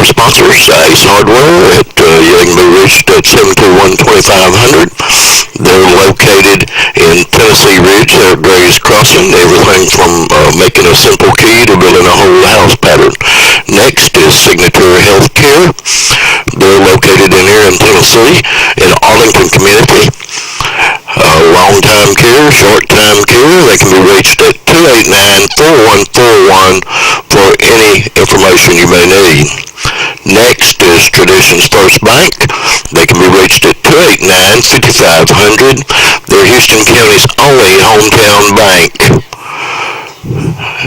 our sponsors, Ace Hardware, you can be reached at 721-2500. They're located in Tennessee Ridge. They're at Gray's Crossing. Everything from making a simple key to building a whole house pattern. Next is Signature Healthcare. They're located in here in Tennessee, in Arlington Community. Long-time care, short-time care, they can be reached at 289-4141 for any information you may need. Next is Traditions First Bank. They can be reached at 289-5500. They're Houston County's only hometown bank.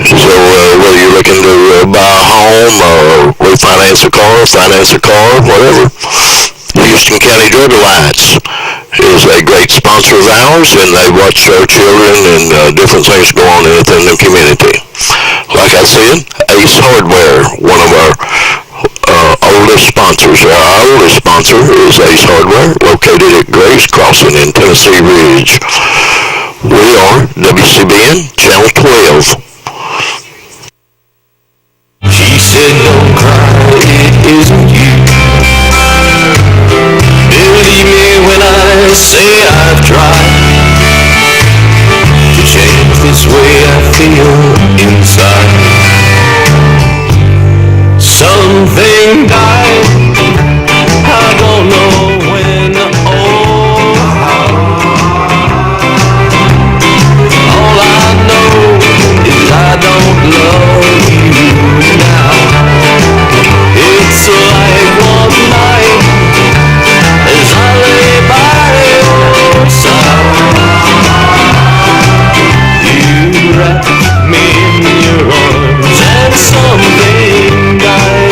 So whether you're looking to buy a home or refinance a car, finance a car, whatever, Houston County Drug Alliance is a great sponsor of ours, and they watch our children and different things go on within the community. Like I said, Ace Hardware, one of our oldest sponsors. Our oldest sponsor is Ace Hardware, located at Gray's Crossing in Tennessee Ridge. We are WCBN Channel 12. She said, don't cry, it isn't you. Believe me when I say I've tried to change this way I feel inside. Something died, I don't know when or how. All I know is I don't love you now. It's like one night as I lay by your side, you wrapped me in your arms and something died.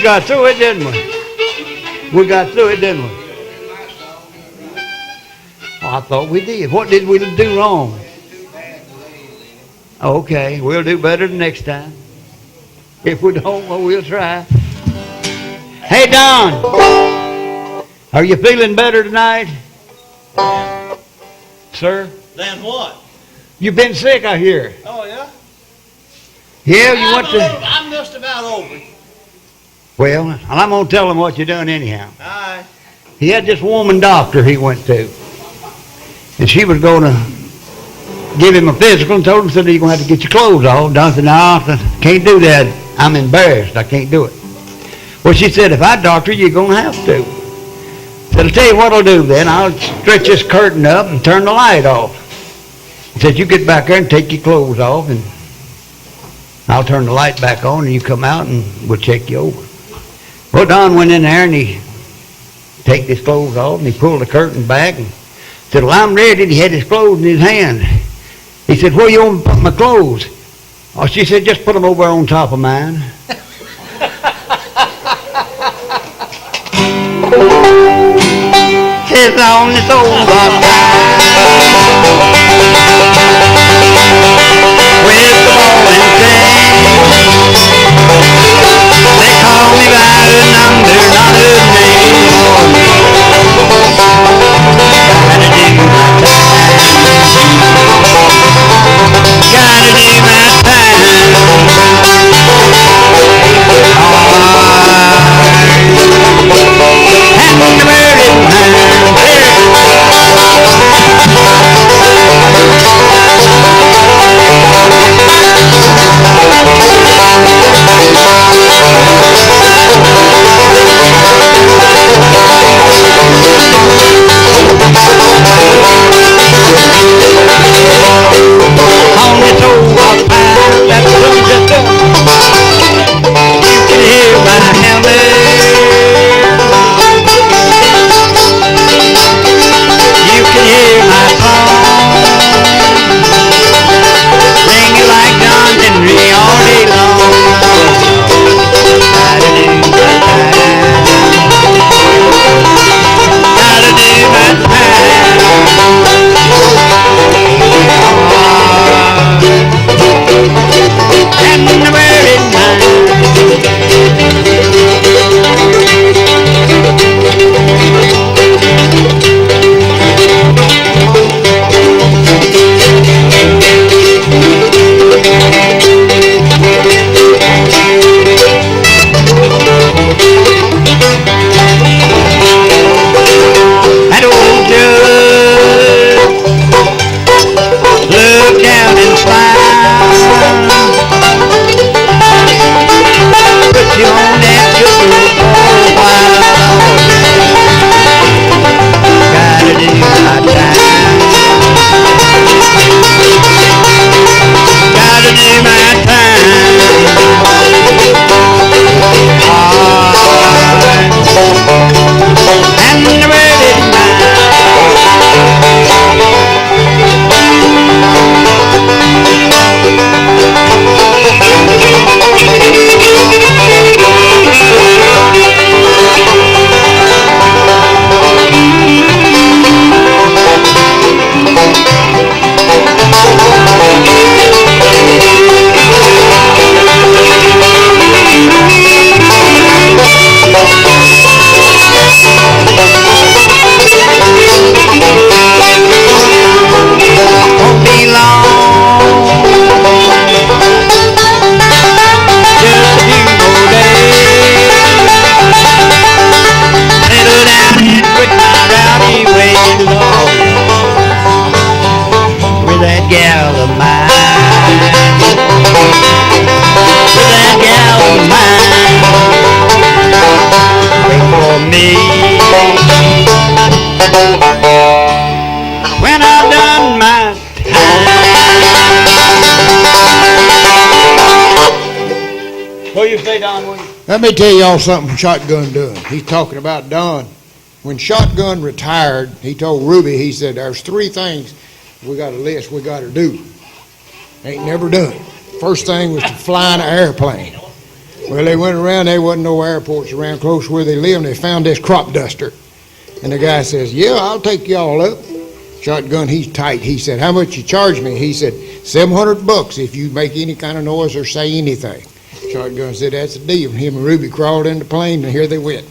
got through it, didn't we? We got through it, didn't we? Oh, I thought we did. What did we do wrong? Okay, we'll do better the next time. If we don't, well, we'll try. Hey, Don, are you feeling better tonight? Sir? Then what? You've been sick, I hear. Oh, yeah? Yeah, you went to... I'm just about over it. Well, I'm going to tell him what you done anyhow. All right. He had this woman doctor he went to. And she was going to give him a physical and told him, said, you're going to have to get your clothes off. Don said, no, I can't do that. I'm embarrassed. I can't do it. Well, she said, if I doctor you, you're going to have to. Said, I'll tell you what I'll do then. I'll stretch this curtain up and turn the light off. He said, you get back there and take your clothes off, and I'll turn the light back on, and you come out, and we'll check you over. Well, Don went in there, and he take his clothes off, and he pulled the curtain back, and said, well, I'm ready. And he had his clothes in his hand. He said, where you want me to put my clothes? Oh, she said, just put them over on top of mine. It's on this old rock time with the ball and chain. They call me by a number, not a name. Gotta do my time. Gotta do my time. And the bird in mine. On this old rock pile that the sun just done, you can hear my hammer. You can hear my song, ringing like John Henry all day long. Gotta do my time. Gotta do my time. And the bird in mine. That old judge looked down and smiled. Put you on that sugar for a while. Gotta do my time. Gotta do my time. And the bird is mine. Won't be long, just a few more days. Settle down and quit my rowdy ways, Lord, with that gal of mine. With that gal of mine, wait for me. When I've done my time. What do you say, Don Williams? Let me tell y'all something Shotgun done. He's talking about Don. When Shotgun retired, he told Ruby, he said, there's three things we got a list we got to do. Ain't never done it. First thing was to fly in an airplane. Well, they went around, there wasn't no airports around close where they lived, and they found this crop duster. And the guy says, yeah, I'll take y'all up. Shotgun, he's tight. He said, how much you charge me? He said, $700 if you make any kind of noise or say anything. Shotgun said, that's a deal. Him and Ruby crawled in the plane, and here they went.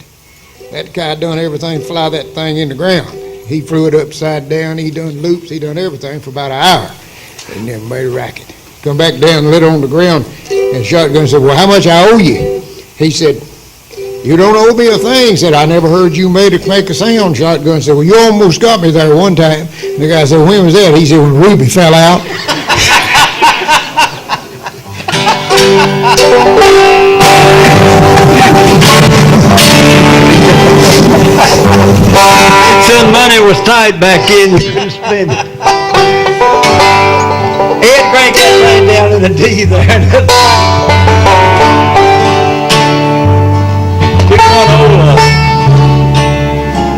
That guy done everything, fly that thing in the ground. He flew it upside down, he done loops, he done everything for about an hour. And then made a racket. Come back down and lit on the ground, and Shotgun said, well, how much I owe you? He said, you don't owe me a thing. He said, I never heard you make a sound. Shotgun said, well, you almost got me there one time. And the guy said, when was that? He said, when Ruby fell out. Some money was tied back in, you couldn't spend it. Ed crank that thing down in the D there. Which one old,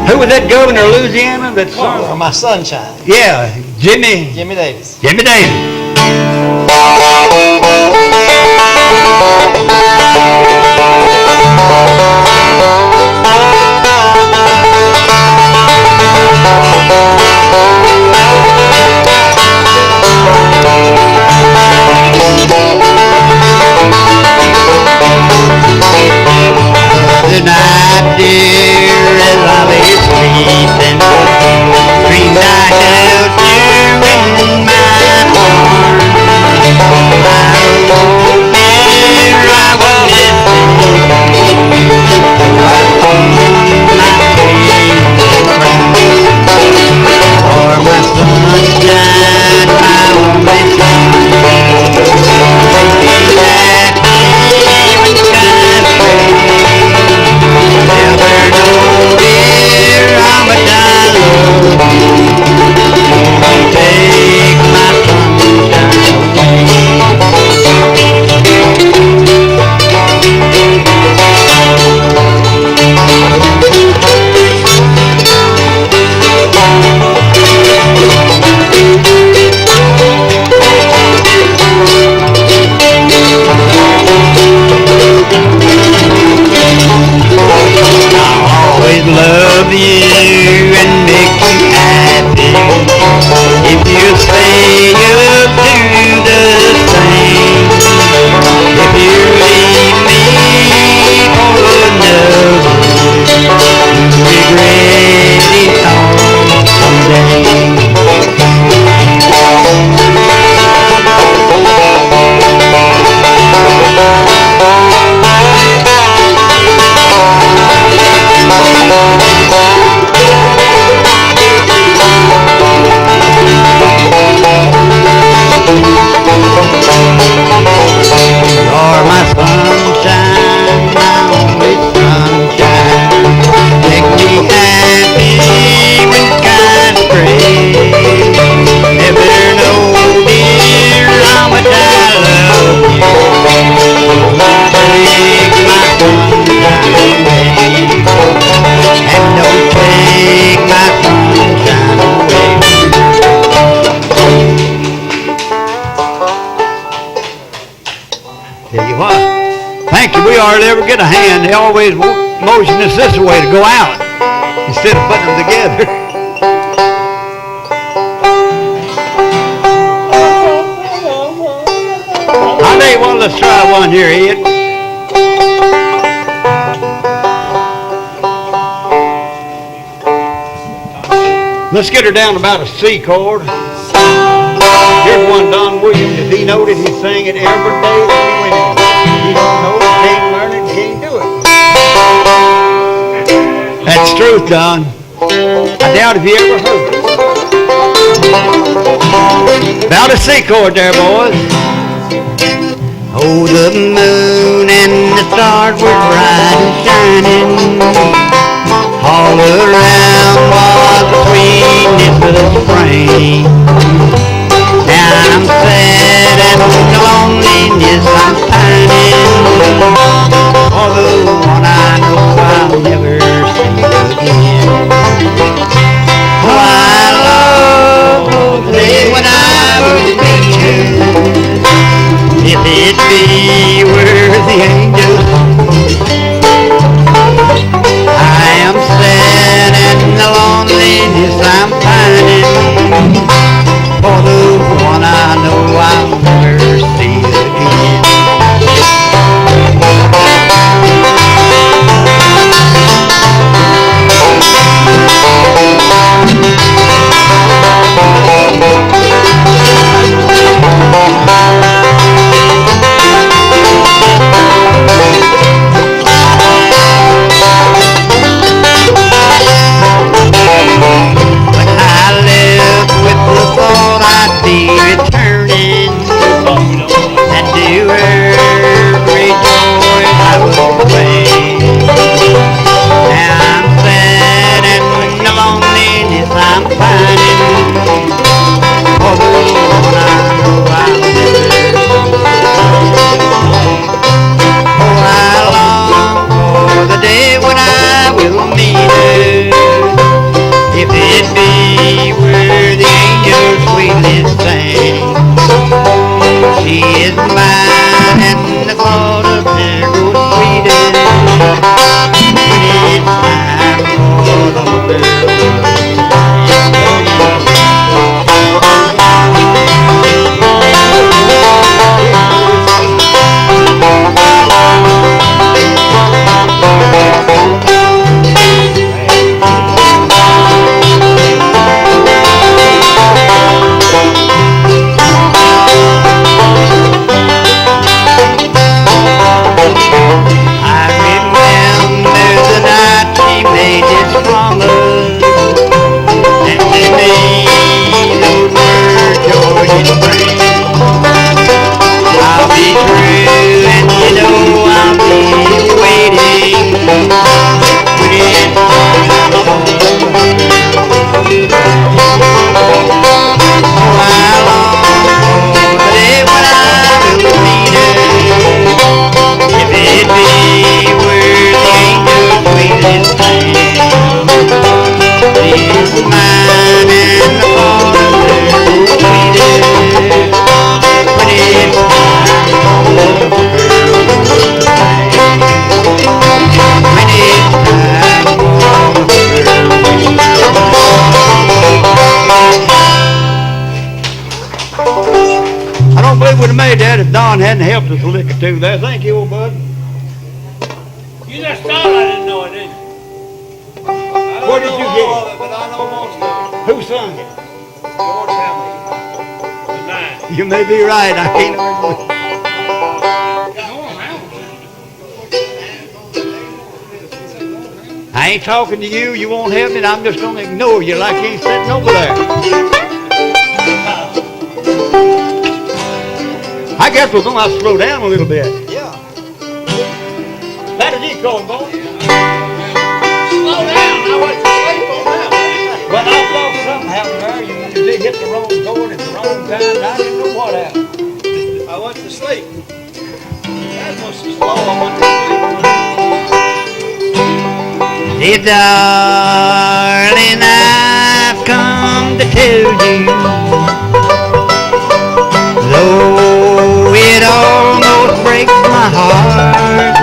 who was that governor of Louisiana? That's My sunshine. yeah, Jimmy Davis. Davis. The night, dear, as I lay sleeping, dreamed I held you in my arms. Dear, I was listening for my sunshine, my only son. Be happy when skies gray. Never know, dear, how much I love you. Don't take my sunshine always love you and make you happy. If you stay up to the same, if you leave me for another, you regret it all someday. You're my sunshine, my only sunshine. Make me happy when skies gray. Never know, dear, how much I love you. Take my sunshine away, and don't take my sunshine away. Tell you what, thank you. We hardly ever get a hand. They always motion us this way to go out instead of putting them together. I tell you what, let's try one here, Ed. Let's get her down about a C chord. Here's one Don Williams. If he knowed it, he'd sing it every day that he went in. He don't know it, can't learn it, can't do it. That's truth, Don. I doubt if you ever heard it. About a C chord there, boys. Oh, the moon and the stars were bright and shining. All around was the sweetness of spring. Now I'm sad and loneliness I'm pining. For the one I know I'll never see again. Oh, I love those days when I was with you. If it be where the angels helped us a lick or two there. Thank you, old bud. You just thought I didn't know it, didn't you? Where did you get it? All of it, but I know most of Who sung it? it. George Hamilton. The nine. You may be right. I can't remember. I ain't talking to you. You won't help me. And I'm just gonna ignore you like you ain't sitting over there. I guess we're gonna have to slow down a little bit. Yeah. That is it, going, boy. Slow down. I went to sleep on that one. But I thought something happened there. You did hit the wrong chord at the wrong time. And I didn't know what happened. I went to sleep. That was so slow. I went to sleep. Dear darling, I've come to tell you, though it almost breaks my heart,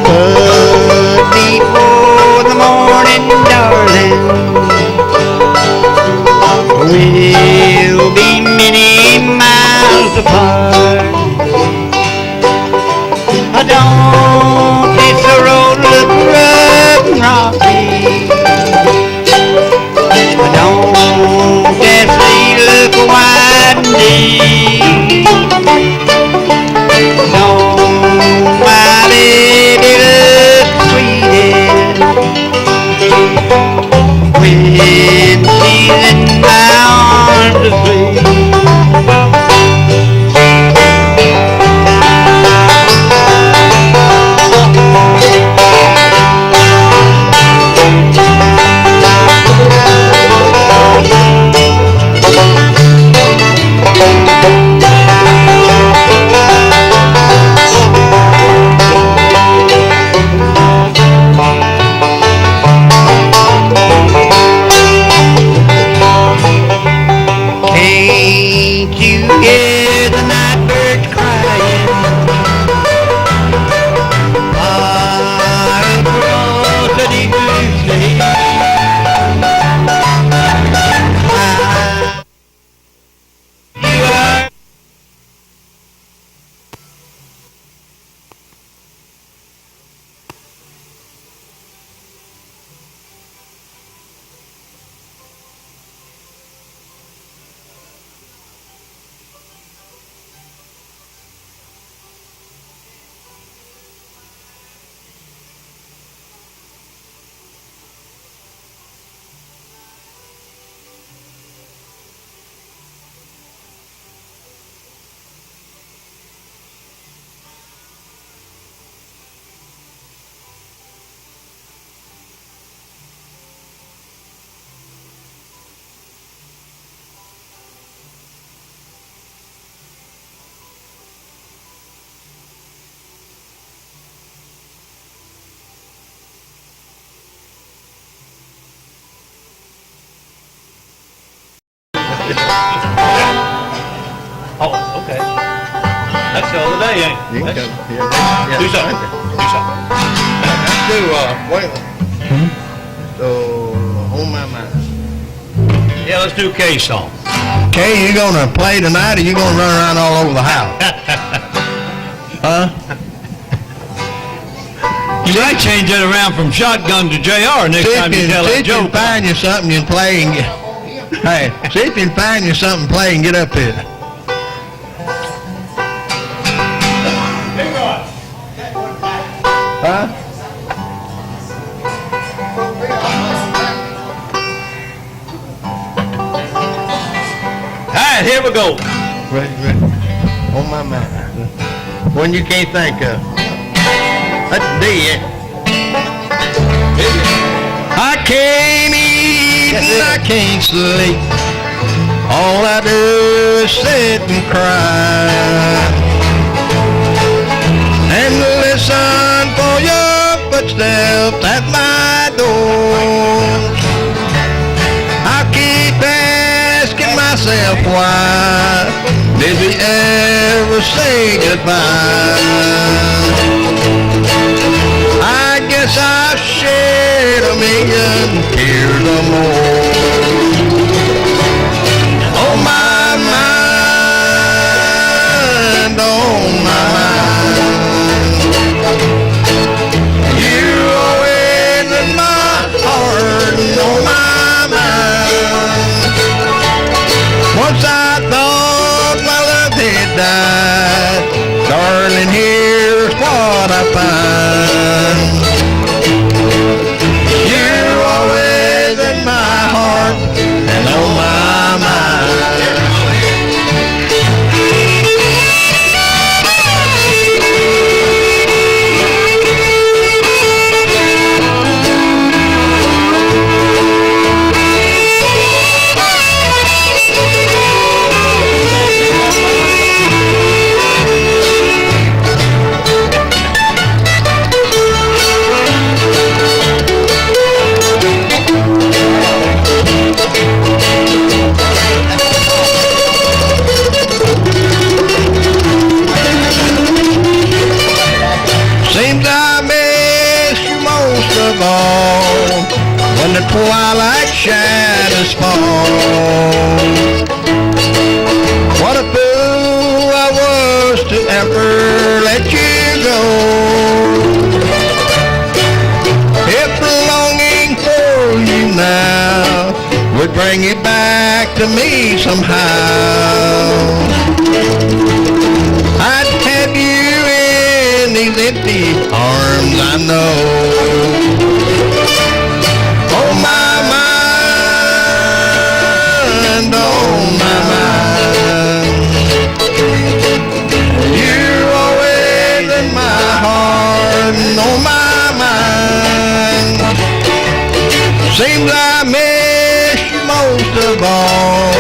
but before the morning, darling, we'll be many miles apart. Don't this road look rough and rocky? Don't that sea look wide and deep? Don't my baby look sweetest when she's in my arms asleep? Can't you hear the night birds crying far across the deep blue sea? You are Oh, okay. That's the other day, ain't it? You can That's- come here. Do something. Do something. Let's do, wait. So, on my mind. Yeah, let's do Kay's song. Kay, you gonna play tonight or you gonna run around all over the house? Huh? You might change that around from shotgun to JR next time you tell See a if you can joke. find you something you can play and get, hey, see if you can find you something to play and get up here. Huh? All right, here we go. Ready. On my mind. One you can't think of. That's D, I can't eat and I can't sleep. All I do is sit and cry and listen for your footsteps at my door. I keep asking myself why did we ever say goodbye? I guess I've shed a million tears or more. Oh my mind, I find. You're always in my heart and on my mind. Seems I miss you most of all when the twilight shadows fall. What a fool I was to ever let you go. If the longing for you now would bring you back to me somehow, I'd have you in these empty arms, I know. Oh my mind, oh my mind. You're always in my heart and on my mind. Seems I miss you most of all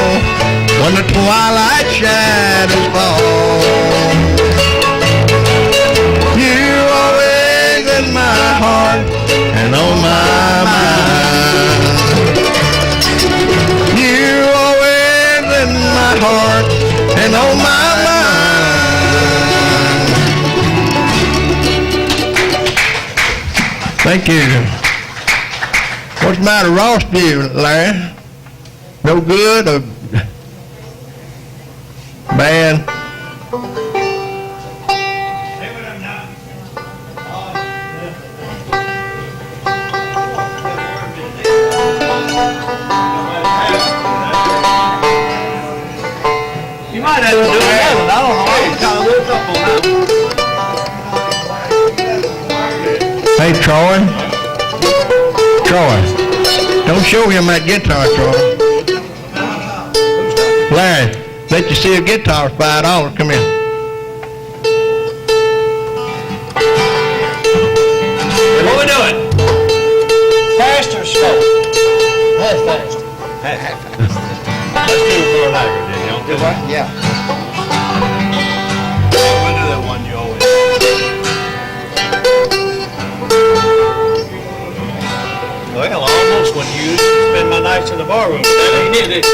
when the twilight shadows fall. You're always in my heart and on my mind. You're always in my heart and on my mind. Thank you. What's the matter, Ross, to you, Larry? No good or bad? You might have to do another. I don't know. I kind of woke up on that. Hey, Troy. Troy, don't show him that guitar, Troy. Larry, let you see a guitar for $5. Come here. What we doing? Fast or slow? That's fast. Let's do it for a lager, then, y'all. Do what? Yeah. We'll do that one you always do. Well, almost when you used to spend my nights in the barroom. That ain't it.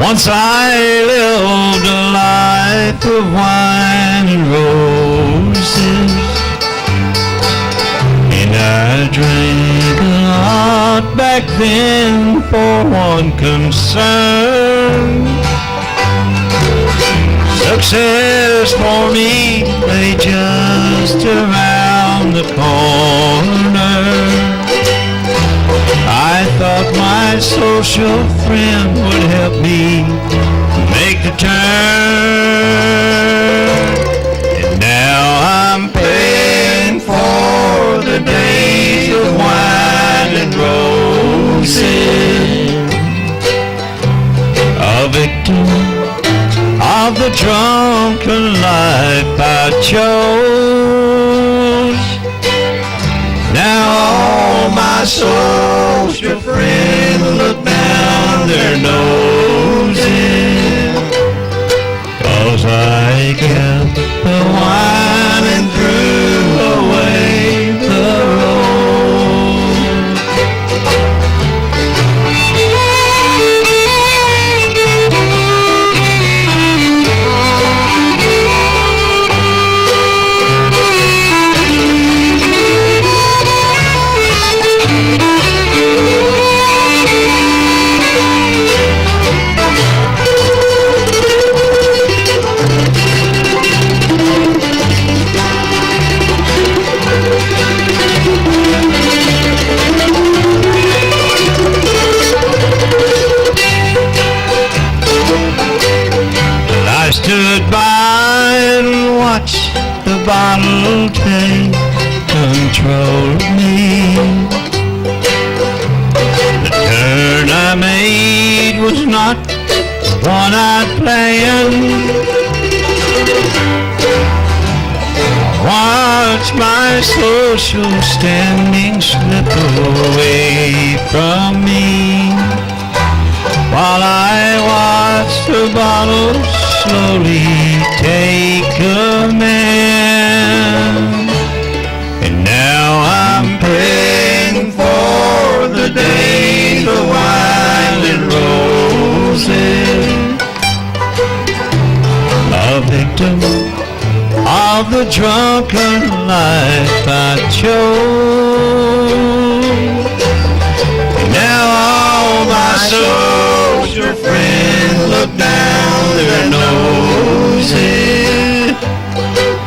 Once I lived a life of wine and roses, and I drank a lot back then for one concern. Success for me lay just around the corner. I thought my social friend would help me make the turn. And now I'm paying for the days of wine and roses. A victim of the drunken life I chose. Now all my social friends look down their noses, 'cause I kept the wine and threw away the rose. I stood by and watched bottle take control of me. The turn I made was not one I'd planned. Watch my social standing slip away from me, while I watch the bottle slowly take command. And now I'm praying for the days of wine and roses, a victim of the drunken life I chose. Now all my social friends look down their noses,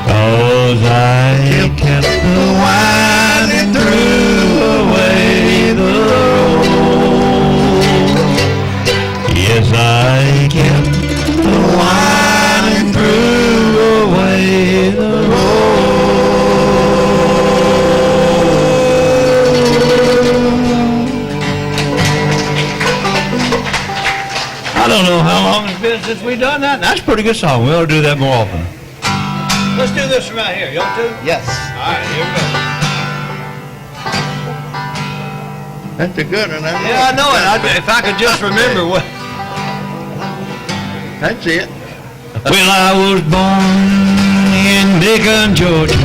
'cause I kept the wine and threw away the rose. Yes, I kept the wine and threw away the rose. I don't know how long it's been since we done that. That's a pretty good song. We ought to do that more often. Let's do this from right here. You want to? Yes. All right, here we go. That's a good one. Yeah, I know it. If I could just remember what. That's it. Well, I was born in Macon, Georgia.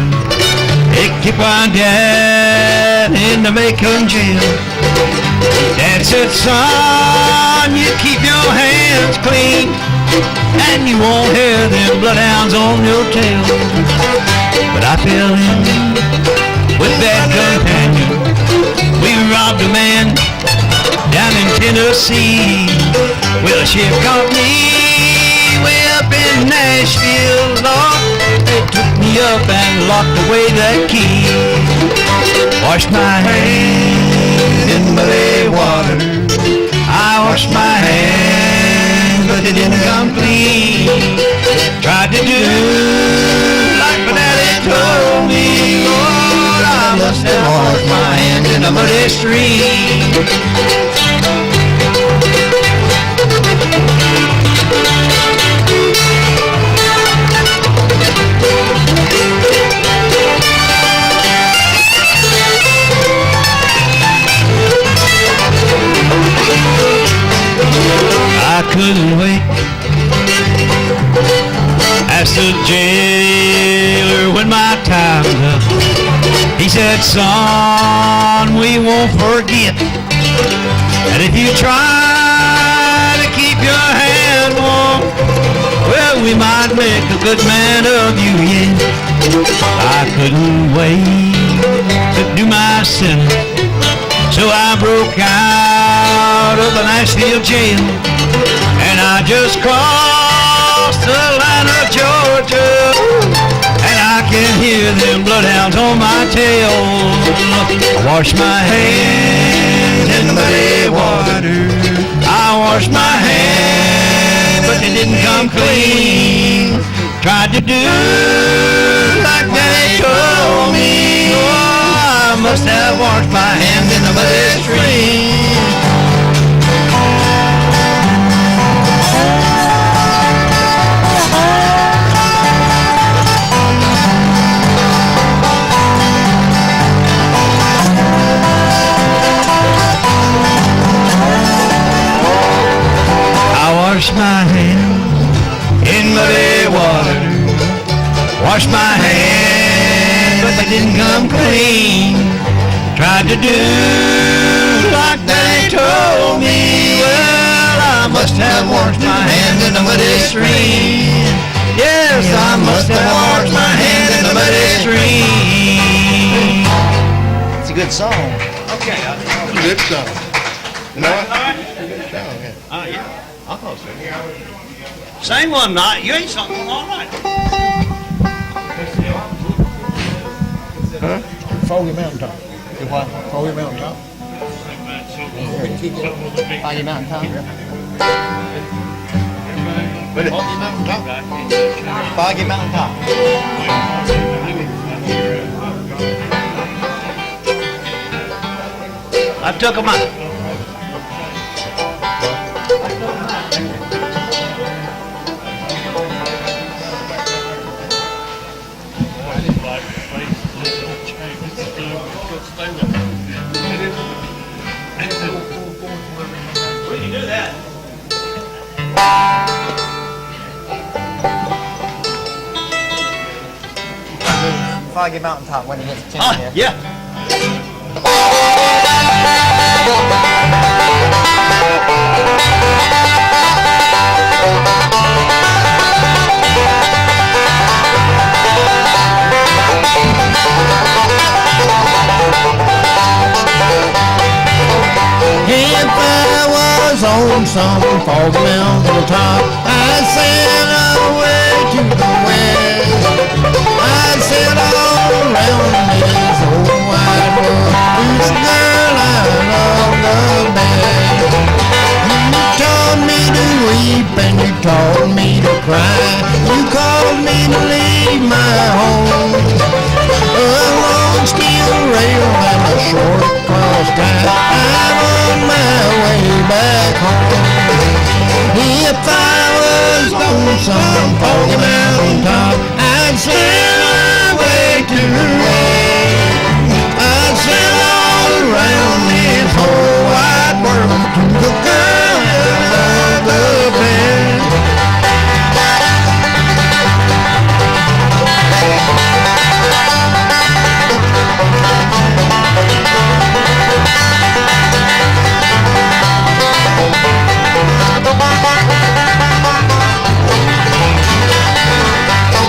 They keep my dad in the Macon jail. Dad said, son, you keep your hands clean, and you won't hear them bloodhounds on your tail. But I fell in with bad companion. We robbed a man down in Tennessee. Well, a ship caught me way up in Nashville, Lord. They took me up and locked away that key. Washed my hands in muddy water. I washed my hands, but they didn't come clean. Tried to do like my daddy told me, Lord, I must have washed my hands in a muddy stream. I couldn't wait. Asked the jailer when my time's up. He said, son, we won't forget that if you try to keep your hand warm, well, we might make a good man of you yet. I couldn't wait to do my sentence, so I broke out of the Nashville jail, and I just crossed the line of Georgia, and I can hear them bloodhounds on my tail. I wash my hands in the muddy water. I washed my hands, but they didn't come clean. Tried to do like they told me. Oh, I must have washed my hands in the muddy stream. Wash my hands in muddy water. Wash my hands, but they didn't come clean. Tried to do like they told me. Well, I must have washed my hands in the muddy stream. Yes, I must have washed my hands in the muddy stream. It's a good song. Okay. Good song. No? Good song, yeah. Yeah. I'll close it. Same one night. You ain't something all night. Huh? Foggy Mountaintop. Do what? Foggy Mountaintop. Foggy Mountaintop? Foggy Mountaintop. Foggy Mountaintop. I took them out. We can do that. Foggy Mountaintop when he gets a chance here. Yeah. If I was on some foggy mountaintop, I'd sail away to the west. I'd sail all around this whole wide world. Who's the girl I love the best? You taught me to weep and you taught me to cry. You called me to leave my home. A long steel rail and a short cross tie. I'm on my way back home. If I was on some foggy mountaintop, I'd sail away to the west. I'd sail all around this whole wide world to the girl I love the best.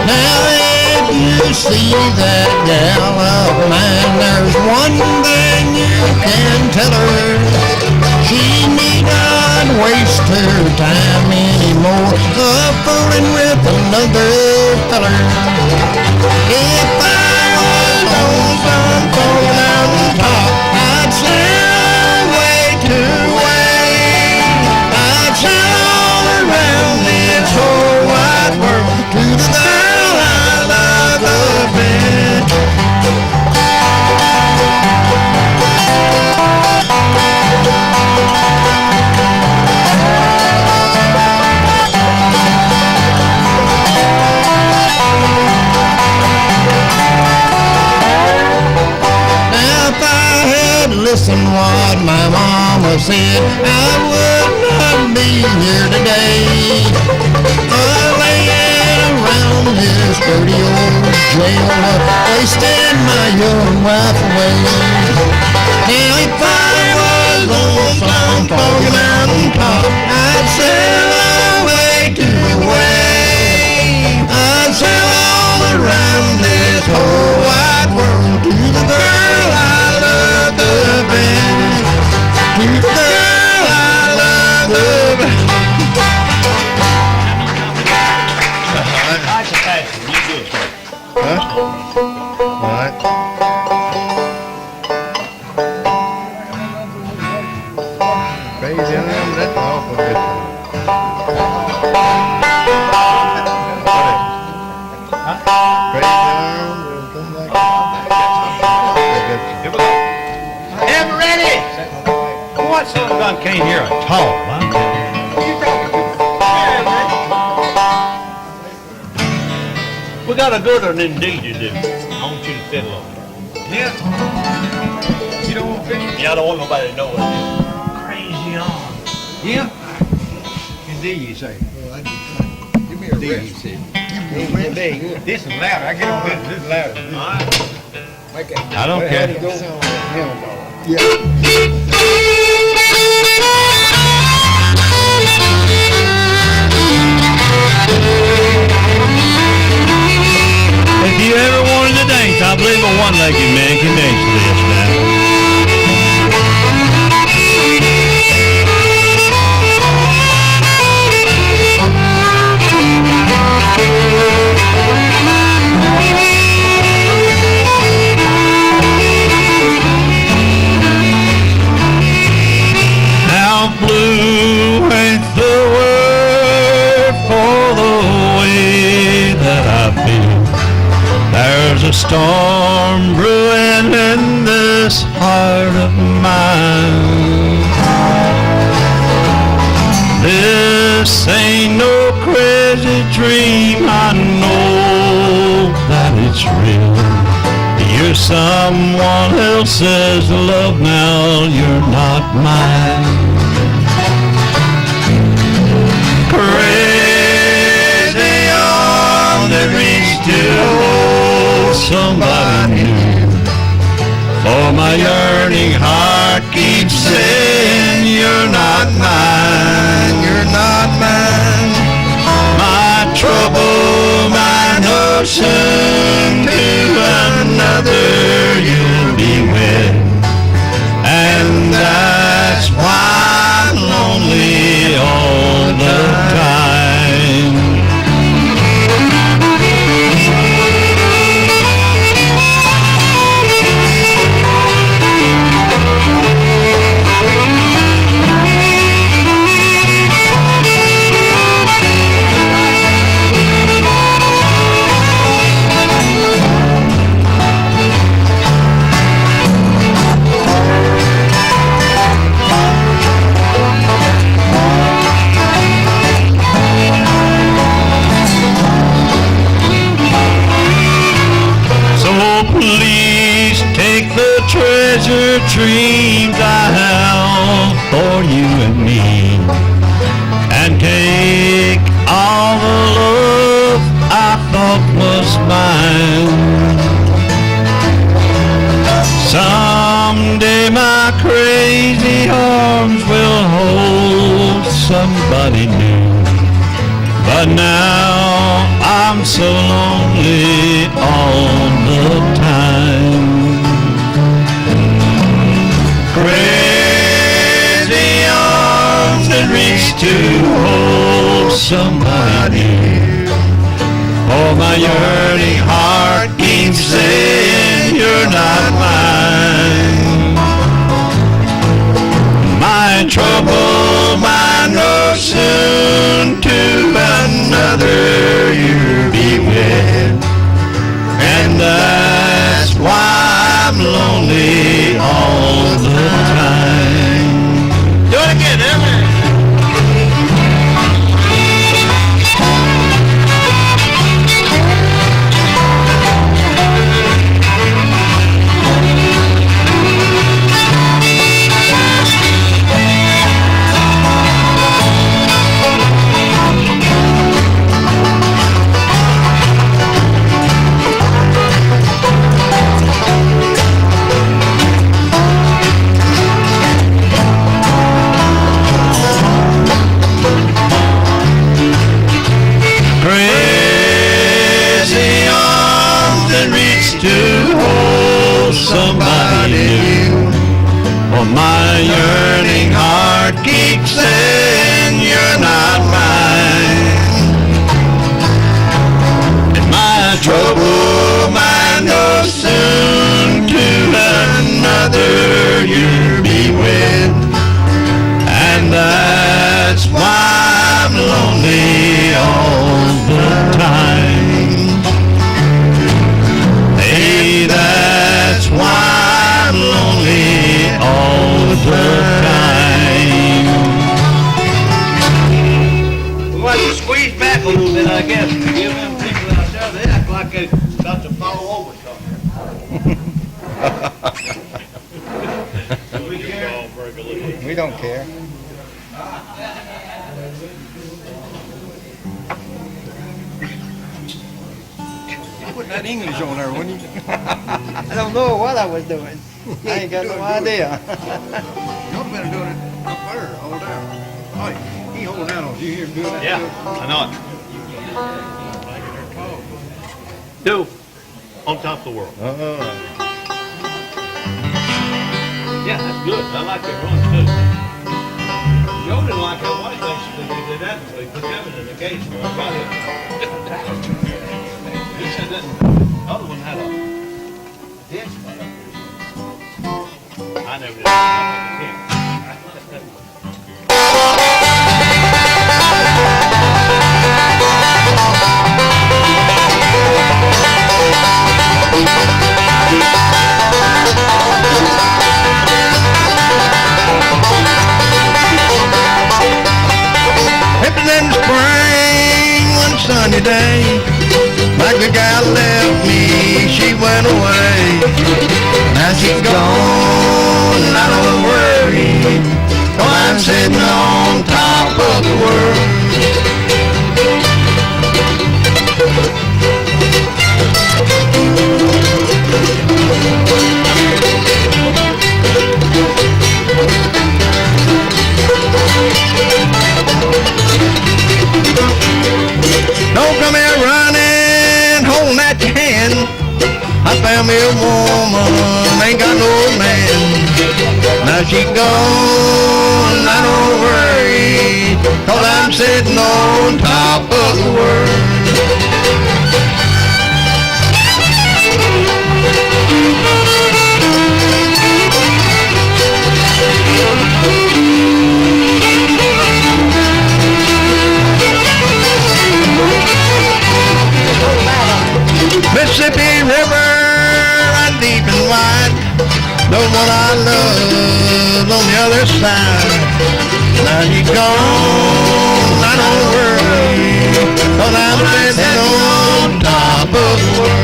Now if you see that gal of mine, there's one thing you can tell her. She need not waste her time anymore fooling with another feller. If I was on some foggy mountaintop, I'd sail way to way. I'd sail all around this whole wide world to the girl I love the best. Now if I had listened what my mama said, I would not be here today. Laying around this dirty old jail, wasting my young wife away. Now if I was on some foggy mountaintop, I'd sail away to the way. I'd sail all around this whole wide world to the girl I love the best. To the girl I love the best. That's a passion. You do it, sir. All right. Crazy arm, that's awful good. Crazy arm, something like that. Here we go. Ever ready? What son of a gun came here and talk, huh? We got a good one indeed to do. I want you to fiddle on it. Yeah. You don't want to fiddle? Yeah, I don't want nobody to know what it is. Crazy on. Yeah? Indeed, you say. Give me a rest. This is louder. I get on this is louder. All right. Make it. I don't care. If you ever wanted to dance, I believe a one-legged man can dance to this now. How blue ain't the word for the way that I feel. There's a storm brewing in this heart of mine. This ain't no crazy dream, I know that it's real. You're someone else's love now, you're not mine. Crazy arms that reach to hold somebody new. For my yearning heart keeps saying you're not mine, you're not mine. My trouble, my notion to another you'll be with. And that's why I'm lonely all the time. Please take the treasure dreams I have for you and me, and take all the love I thought was mine. Someday my crazy arms will hold somebody new, but now I'm so lonely all the time. Crazy arms that reach to hold somebody. Oh, my yearning heart keeps saying you're not mine. My trouble, my notion to another you'll be with. And that's why I'm lonely all the time. Do it again, Emily. Crazy arms that reach to hold somebody new. Oh, my yearning heart keeps saying you're not mine. And my trouble, my notion to another you'll be with. And that's why I'm lonely all the time. Hey, that's why I'm lonely all the time. We want to squeeze back a little bit, I guess, to give them people out there, they act like they got to fall over something. Do we care? We don't care. Put that English on there, wouldn't you? I don't know what I was doing. I ain't got no idea. Y'all been doing it up there, hold down. Oh, he hold down on you, hear him doing that? Yeah, I know it. Two, on top of the world. Yeah, that's good. I like that run too. Joe didn't like that white face, they did that, so he put Kevin in the cage. So I got it. He said that other one had a dead spot up there. I never did. Hippin' and sunny day. My good gal left me, she went away. Now she's gone, and I don't worry, 'cause I'm sitting on top of the world. Don't come here running, holding at your hand. I found me a woman, ain't got no man. Now she gone, I don't worry, 'cause I'm sitting on top of the world. Mississippi River, right deep and wide. The one I love on the other side. Now you gone, I don't worry, 'cause I'm sitting on top of the world.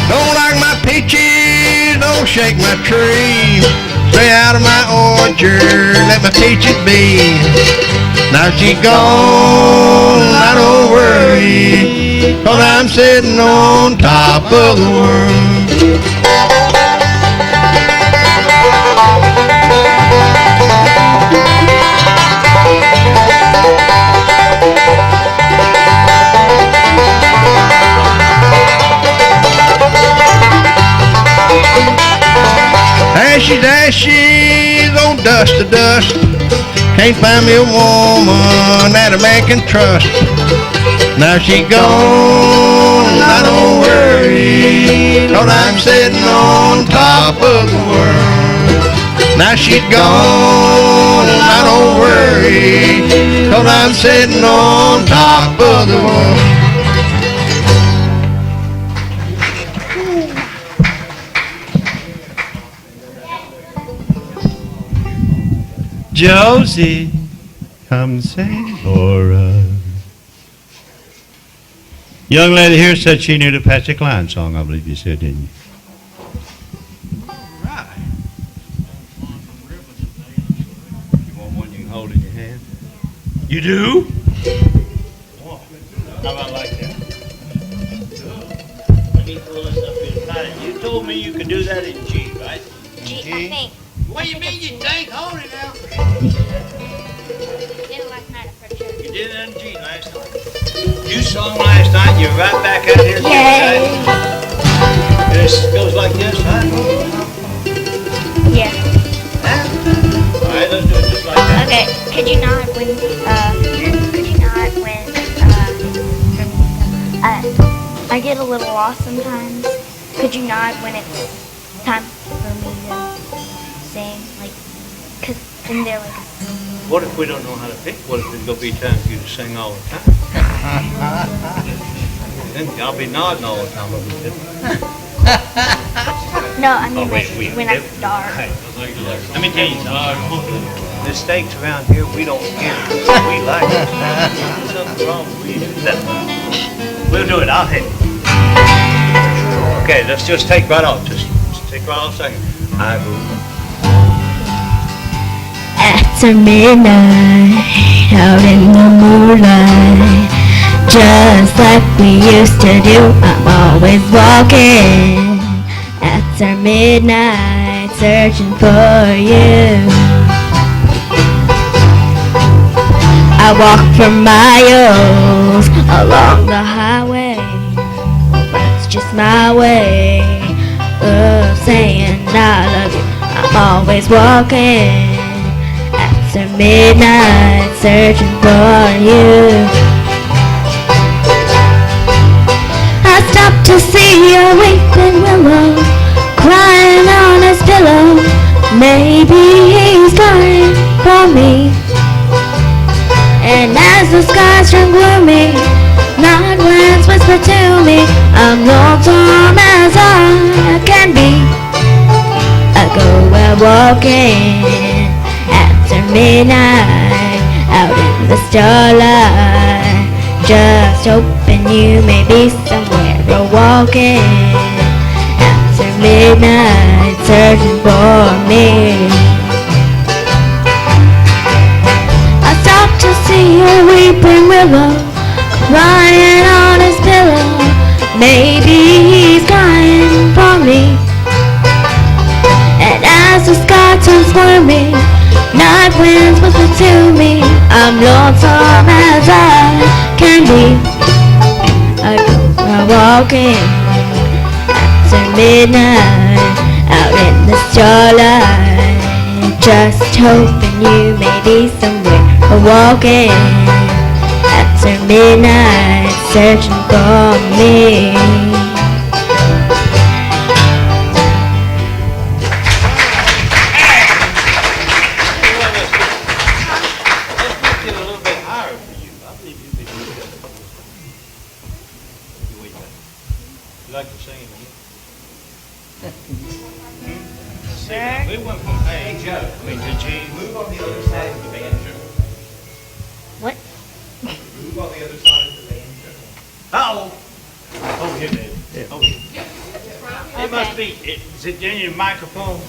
Don't like my peaches, don't shake my tree. Stay out of my orchard, let my peaches be. Now she gone, I don't worry, 'cause I'm sitting on top of the world. Ashes, ashes, oh dust to dust. Can't find me a woman that a man can trust. Now she gone, I don't worry, 'cause I'm sitting on top of the world. Now she's gone, I don't worry, 'cause I'm sitting on top of the world. Josie, come sing for us. Young lady here said she knew the Patsy Cline song, I believe you said, didn't you? Right. You want one you can hold in your hand? You do? How about like that? Let me pull this up here tight. You told me you could do that in G, right? G, I think. What do you mean you think? Hold it now. Did it last night, I'm pretty sure. You did it in G last night. You sung last night. You're right back out here. Yay. This goes like this, huh? Yeah. All right, let's do it just like that. Okay, could you not I get a little lost sometimes. Could you not when it's time for me to sing, like, 'cause then they're like, What if we don't know how to pick? What if there's going to be time for you to sing all the time? Then I'll be nodding all the time. no, I mean, wait, when I start. Let me tell you something. The steaks around here, we don't get it. We like it. There's something wrong with that. We'll do it. I'll hit it. Okay, let's just take right off. Just take right off a second. I go. After midnight, out in the moonlight, just like we used to do, I'm always walking. After midnight, searching for you. I walk for miles along the highway. It's just my way of saying I love you. I'm always walking. After midnight, searching for you. I stopped to see a weeping willow crying on his pillow. Maybe he's crying for me. And as the skies turn gloomy, night winds whisper to me, I'm lonesome as I can be. I go out walking after midnight, out in the starlight, just hoping you may be somewhere or walking after midnight, searching for me. I stop to see a weeping willow crying on his pillow. Maybe he's crying for me. And as the sky turns gloomy, night winds whisper to me, I'm lonesome as I can be. I go out walking after midnight, out in the starlight, just hoping you may be somewhere or walking after midnight, searching for me. We went from, hey, Joe, I mean, did you move on the other side of the banjo? What? Move on the other side of the banjo. Oh, here, baby. Oh, it must be, is it in your microphone?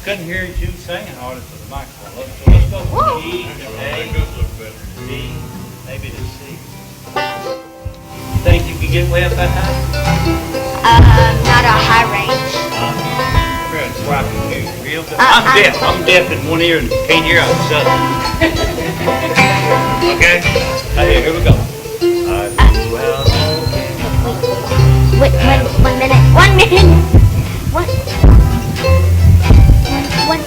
Couldn't hear you singing harder for the microphone. Let's go from E to A, B, maybe to C. Think you can get way up that high? Not a high range. Where I can hear you real good. I'm deaf in one ear and can't hear out the other. Okay? Here we go. Well, Wait, 1 minute. 1 minute. What? One.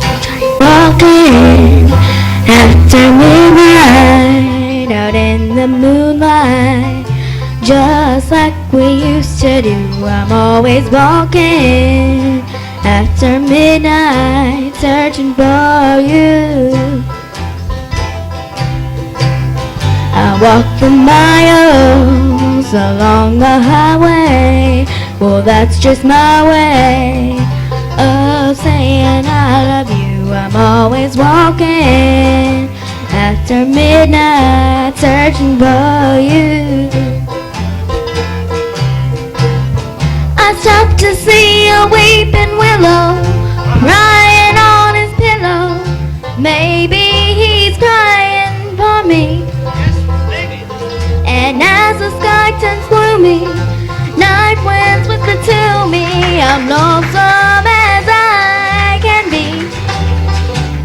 I'm trying. Walking after midnight, out in the moonlight, just like we used to do. I'm always walking after midnight, searching for you. I walk the miles along the highway. Well, that's just my way of saying I love you. I'm always walking after midnight, searching for you. I stopped to see a weeping willow crying on his pillow. Maybe he's crying for me. And as the sky turns gloomy, night winds whisper to me, I'm lonesome as I can be.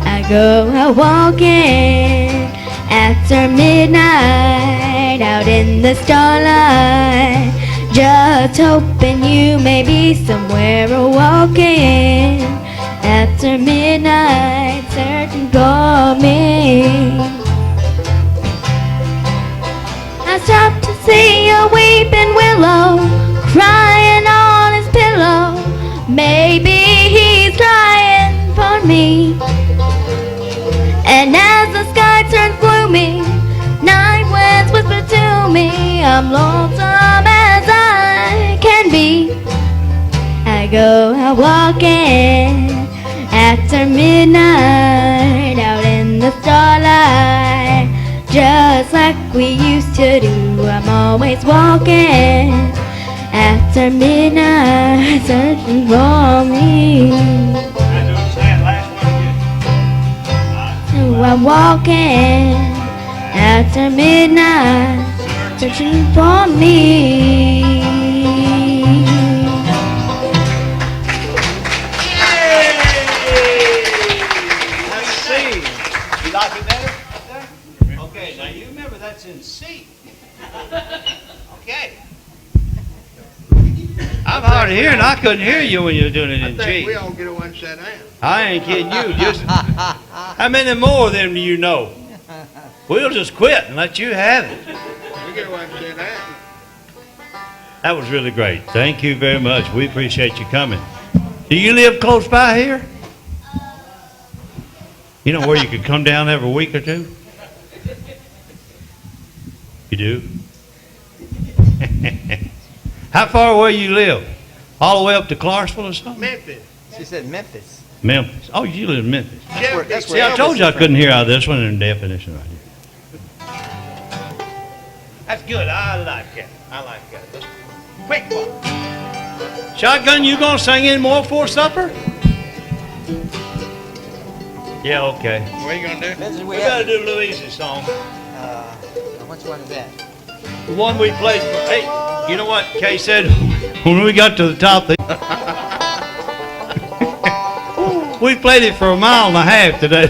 I go out walking after midnight, out in the starlight, just hoping you may be somewhere or walking after midnight, searching for me. I stopped to see a weeping willow crying on his pillow. Maybe he's crying for me. And as the sky turns gloomy, night winds whisper to me, I'm lonesome as I can be. I go out walking after midnight, out in the starlight, just like we used to do. I'm always walking after midnight, searching for me. So I'm walking after midnight, searching for me. You like it better? Okay, now you remember that's in C. Okay. I'm hard of hearing. I couldn't hear you when you were doing it in G. I think we all get a one set down. I ain't kidding you. Just how many more of them do you know? We'll just quit and let you have it. We get a one set down. That was really great. Thank you very much. We appreciate you coming. Do you live close by here? You know where you could come down every week or two? You do? How far away you live? All the way up to Clarksville or something? Memphis. She said Memphis. Memphis. Oh, you live in Memphis. That's See, I told you I couldn't hear out of this one in definition right here. That's good. I like that. I like that. Quick one. Shotgun, you gonna sing any more for supper? Yeah, okay. What are you gonna do? We We gotta do Louise's song. Which one is that? The one we played. Hey, you know what Kay said when we got to the top? We played it for a mile and a half today.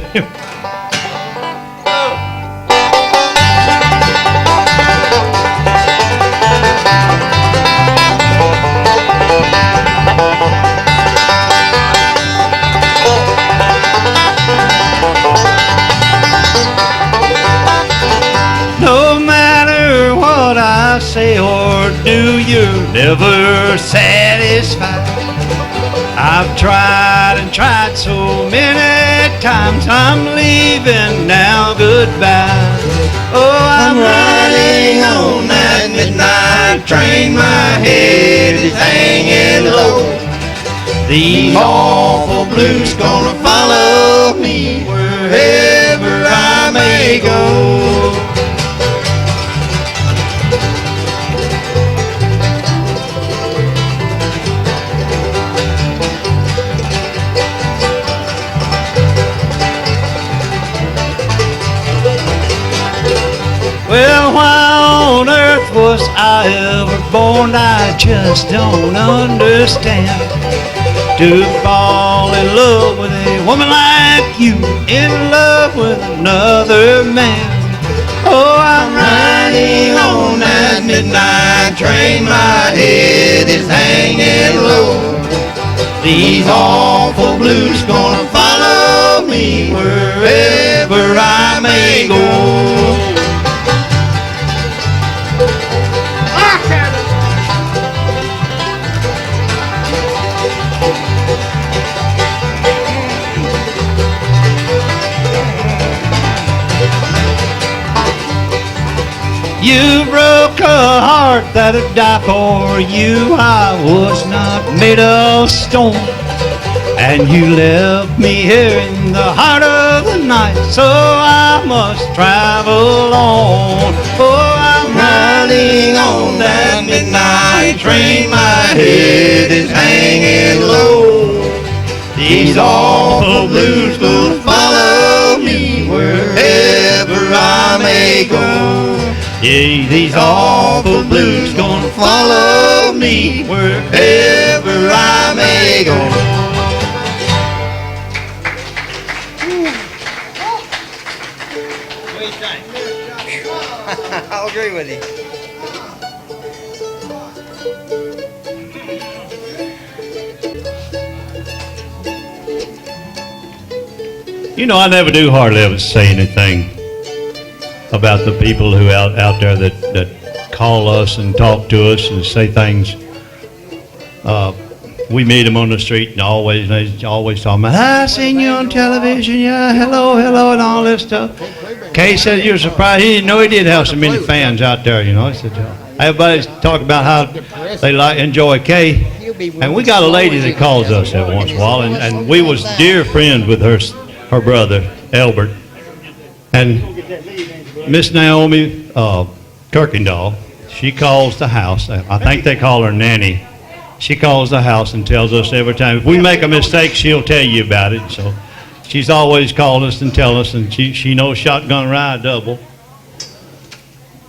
No matter what I say or do, you're never satisfied. I've tried and tried so many times, I'm leaving now, goodbye. Oh, I'm riding on that midnight train, my head is hanging low. These awful blues gonna follow me wherever I may go. Well, why on earth was I ever born? I just don't understand. To fall in love with a woman like you, in love with another man. Oh, I'm riding on that midnight train, my head is hanging low. These awful blues gonna follow me wherever I may go. You broke a heart that'd die for you. I was not made of stone. And you left me here in the heart of the night, so I must travel on. Oh, I'm riding on that midnight train, my head is hanging low. These awful blues will follow me wherever I may go. Yeah, these awful blues gonna follow me wherever I may go. What do you think? I'll agree with you. You know, I never do hardly ever say anything about the people who out there that call us and talk to us and say things. We meet them on the street and they always talking about, I seen you on television, yeah, hello, and all this stuff. Kay said you're surprised. He didn't know he did have so many fans out there, you know. He said, everybody's talking about how they enjoy Kay. And we got a lady that calls us every once in a while, and we was dear friends with her brother, Albert. And Miss Naomi Kirkendall, she calls the house. I think they call her Nanny. She calls the house and tells us every time. If we make a mistake, she'll tell you about it. So she's always called us and tell us, and she knows Shotgun Ride Double.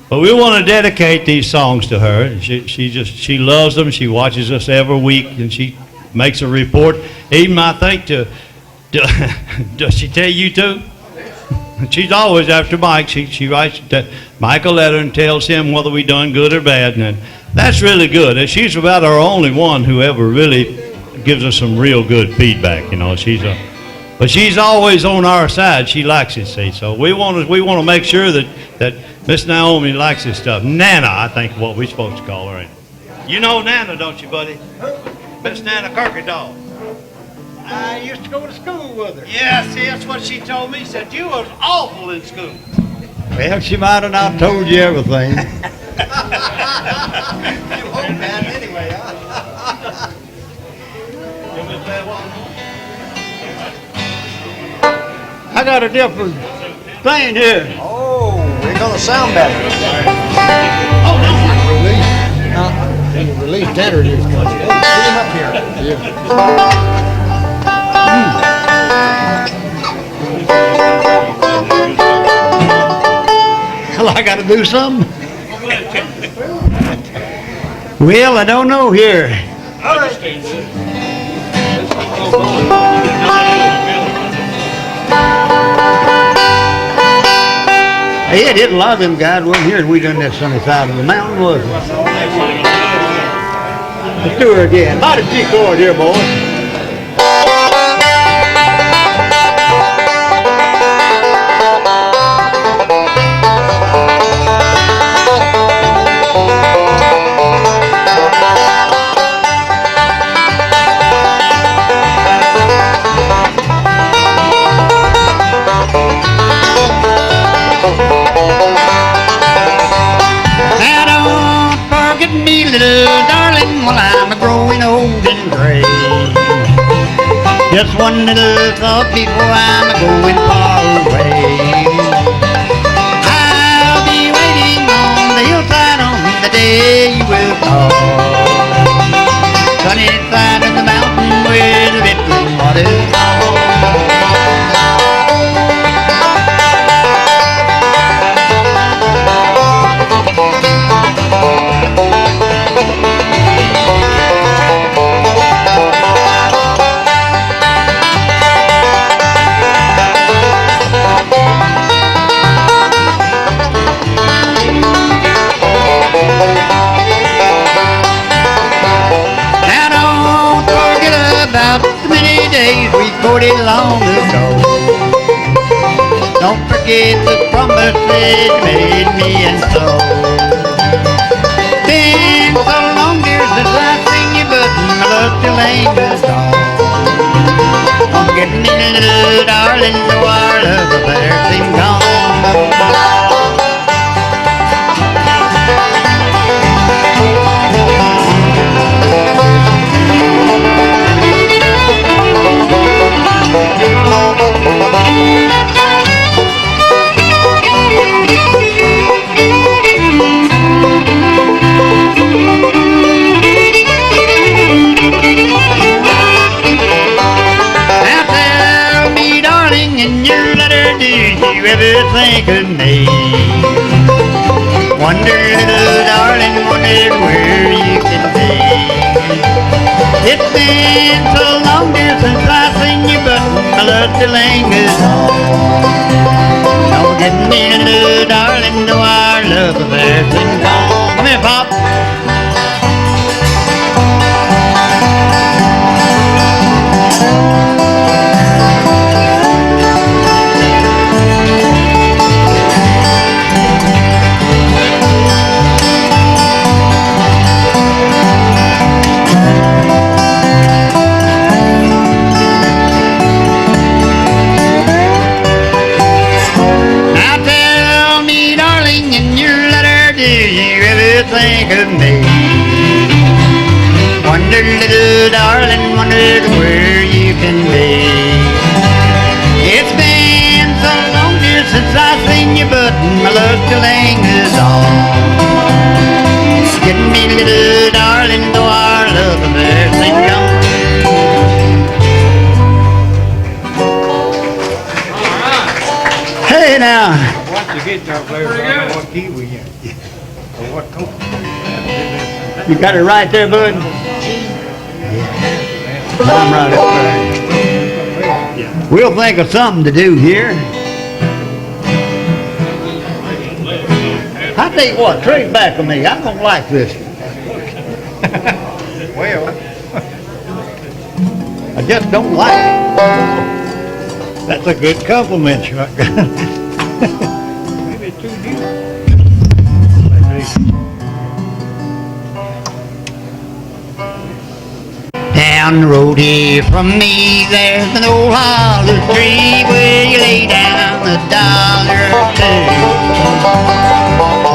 But we want to dedicate these songs to her. She loves them. She watches us every week, and she makes a report. Even I think does she tell you too? She's always after Mike. She writes Mike a letter and tells him whether we done good or bad, and that's really good. And she's about our only one who ever really gives us some real good feedback. You know, but she's always on our side. She likes it. See, so we want to make sure that Miss Naomi likes this stuff. Nana, I think, what we're supposed to call her. You know Nana, don't you, buddy? Miss Nana Kirkendall. I used to go to school with her. Yeah, see, that's what she told me. She said you was awful in school. Well, she might have not told you everything. You won't, man, anyway, huh? I got a different thing here. Oh, we're gonna sound better. Release Tanner just comes. Bring him up here. Well, I got to do something. Well, I don't know here. Hey, it didn't a lot of them guys wasn't here, and we done that sunny side of the mountain, was it? Let's do her again. Mighty G chord here, boys. Now don't forget me, little darling, while I'm growing old and gray. Just one little thought before I'm going far away. I'll be waiting on the hillside on the day you will call. Sunny side of the mountain where the rippling waters fall. Now don't forget about the many days we courted long ago. Don't forget the promises you made me and so. Been so long, dear, since I've seen you, but my love still ain't moved on. Don't forget me, little darling, though our love affairs seem gone. Now tell me, darling, in your letter, did you ever think of me? Wonder, little darling, wondered where you could be. It's been so long, dear, since I've seen you, but my love still lingers on. Don't forget me, little darling, though our love affairs been gone. Come here, Pop. Now tell me, darling, in your letter, do you ever think of me? Wonder, little darling, wondered where you can be. It's been so long, dear, since I've seen you, but my love still lingers on. Get me, little darling, though our love affairs ain't gone. Hey now, What's the guitar player? I don't know what key we in. Or what tone. you got it right there, bud? I'm right up there. We'll think of something to do here. I tell you what, trade back with me. I don't like this. Well, I just don't like it. that's a good compliment, Chuck. Maybe it's too deep. Now Down the road here from me, there's an old hollow tree where you lay down $1 or two.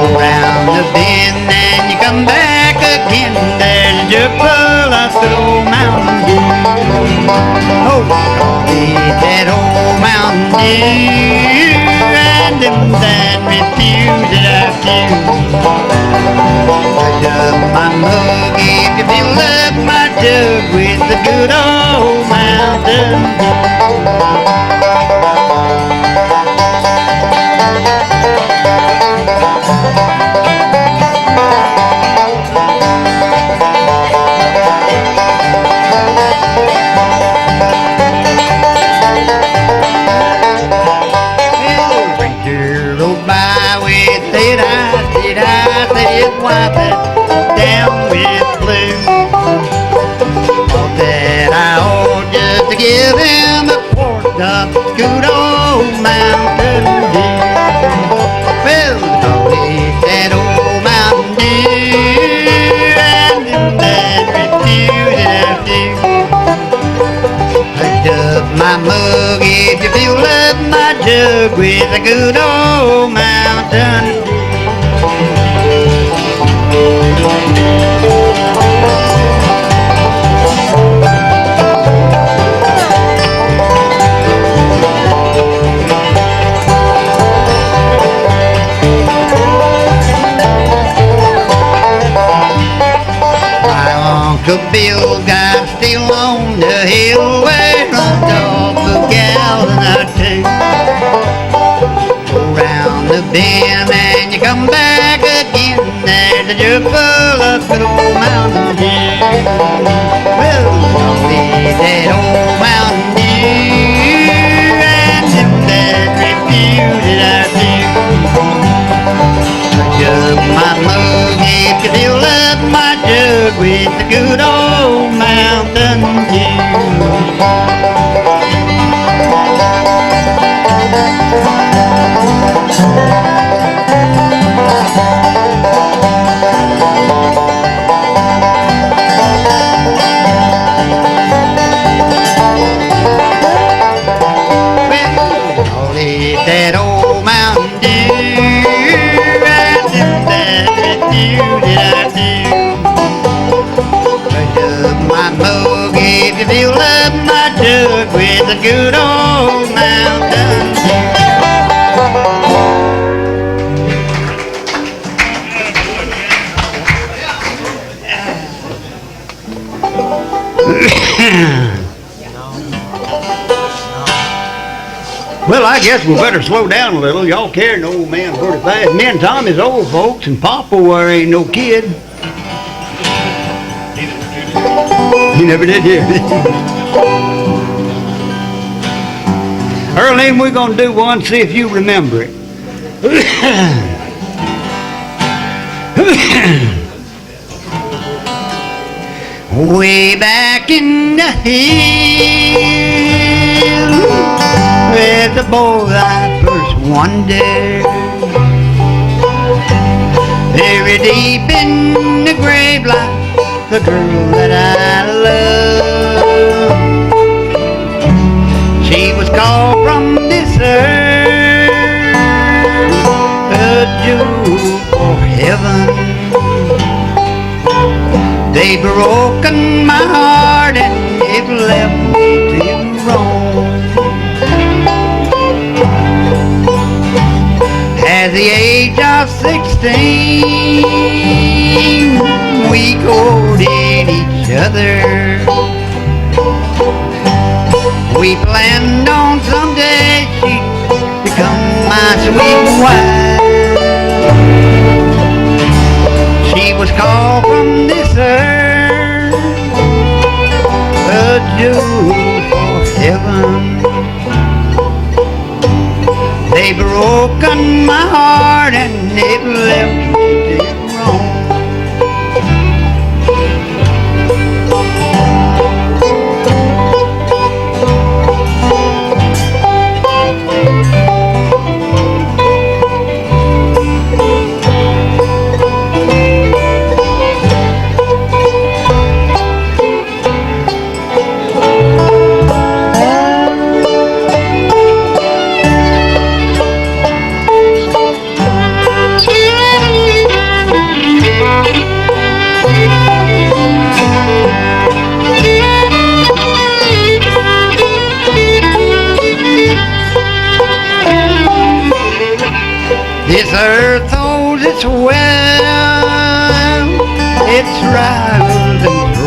Around the bend and you come back again, there's a jug full of good old Mountain Dew. Oh, it's that old Mountain Dew, and them that refuse it are few. Touch up my mug if you fill up my jug with the good old Mountain Dew. Wipe it down with blue. Thought that I ought just to give him a quart of good old Mountain Dew. Well, it's that old Mountain Dew, and them that refuse it are few. Touch up my mug if you fill up my jug with a good old Mountain Dew. Uncle Bill got still on the hill where runs off a gallon or two. Go round the bend and you come back again, there's a jug full of good old Mountain Dew. Well, it's that old Mountain Dew, and them that refuse it are few. Touch up my mug if you fill up my jug with the good old Mountain Dew. That old Mountain Dew, and them that refuse it I do. Touch up my mug if you fill up my jug with a good old Mountain Dew. Well, I guess we better slow down a little. Y'all carrying the old man pretty fast. Me and Tom is old folks, and Papa ain't no kid. He never did hear it. Early, we're going to do one, see if you remember it. Way back in the hill, where the boy I first wandered, very deep in the grave lies the girl that I love. She was called from this earth a jewel for heaven. They broken my heart and it left me to roam. At the age of 16, we courted each other. We planned on someday she'd become my sweet wife. She was called from this earth a jewel for heaven. They broken my heart and it left me to roam.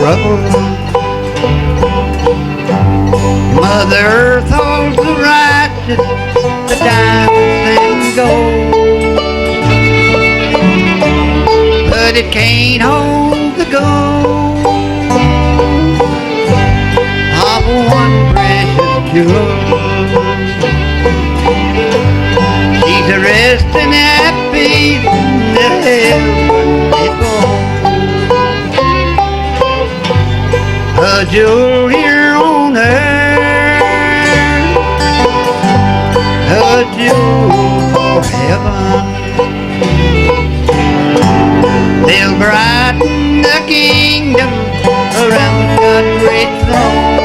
trouble. Mother Earth holds the righteous, the diamonds and gold, but it can't hold the gold of one precious jewel. She's a resting at peace in the heavenly throne. A jewel here on earth, a jewel for heaven. They'll brighten the kingdom around God's great throne.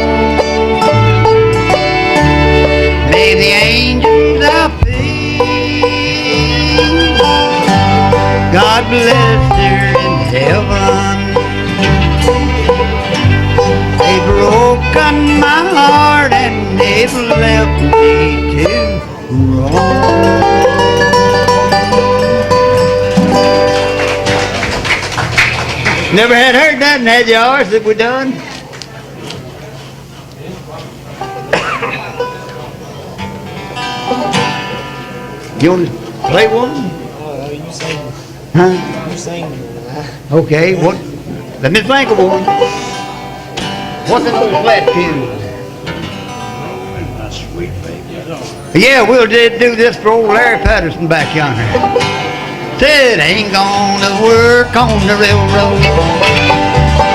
May the angels of peace, God bless her in heaven. They've broken my heart and they've left me to roam. Never had heard that in that yours that we done. You want to play one? You sing. Huh? You sing. Okay, what? Let me think of one. What's in those flat tunes? Yeah, we'll do this for old Larry Patterson back yonder. Said, ain't gonna work on the railroad,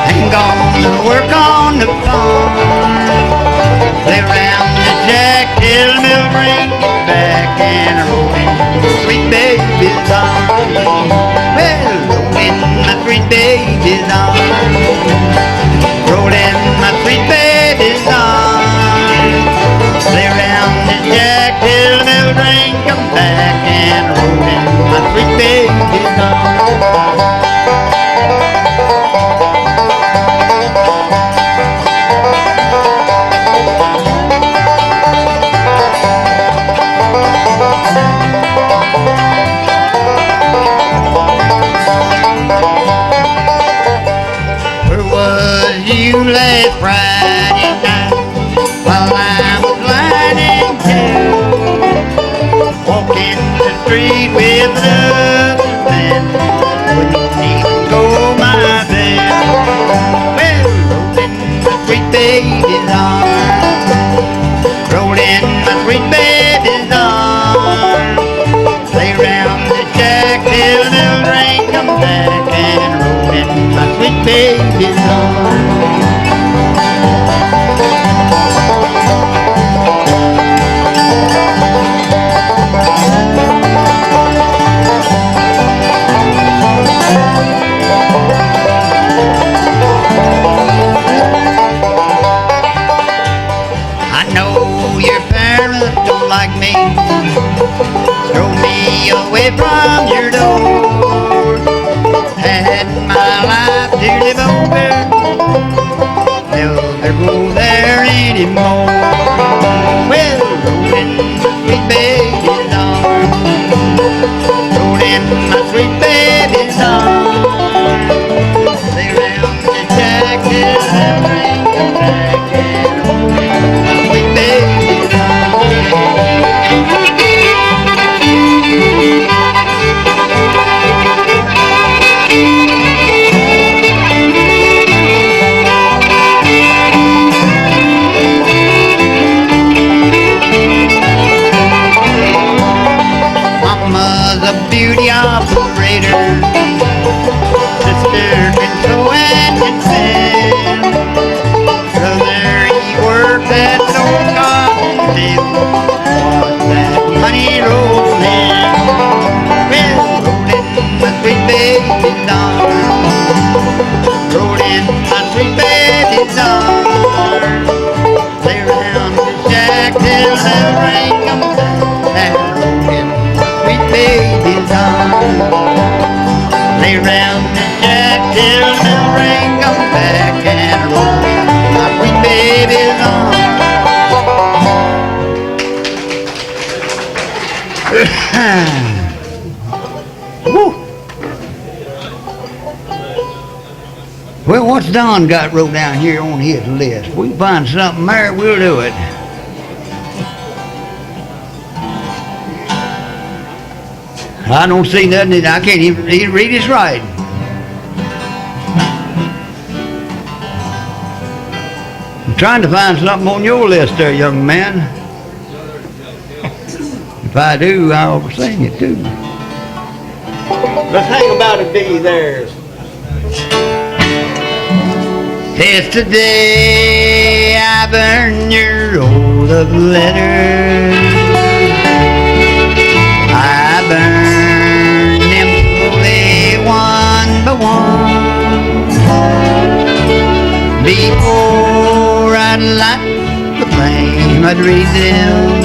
ain't gonna work on the farm, play around the jack till the mill ring, get back and roll in my sweet baby's arms. Well, roll in my sweet baby's arms, roll in my sweet baby's arms, play around the jack till the mill ring, come back and roll in my sweet baby's arms. Where was you last Friday night while I was lying in town, walking the street with another man, wouldn't even go my band. Well, rolling my sweet baby's arms, rolling my sweet baby's arms, play round the jack till the rain come back and rolling my sweet baby's arms. I know your parents don't like me, throw me away from your door. Had my life to live over, they'll never go there anymore. Well, rolling my sweet baby's arms, rolling my sweet baby's arms, lay round the jack till the rain comes back and rolling my sweet baby's Mama's a beauty operator, sister can sew and can spin, brother he works at an old cotton mill, watch that money roll in. Well, rolling my sweet baby's arms, rolling my sweet baby's arms, lay round the jack till the rain comes down, and rolling sweet baby's arms, lay round the jack till the rain comes back and roll my sweet baby's arms. Woo. Well, what's Don got wrote down here on his list? We can find something there, we'll do it. I don't see nothing. I can't even read his writing. I'm trying to find something on your list there, young man. If I do, I'll sing it too. Let's hang about a bee there. Yesterday I burned your roll of letters. I burned them slowly one by one. Before I'd light the flame, I'd read them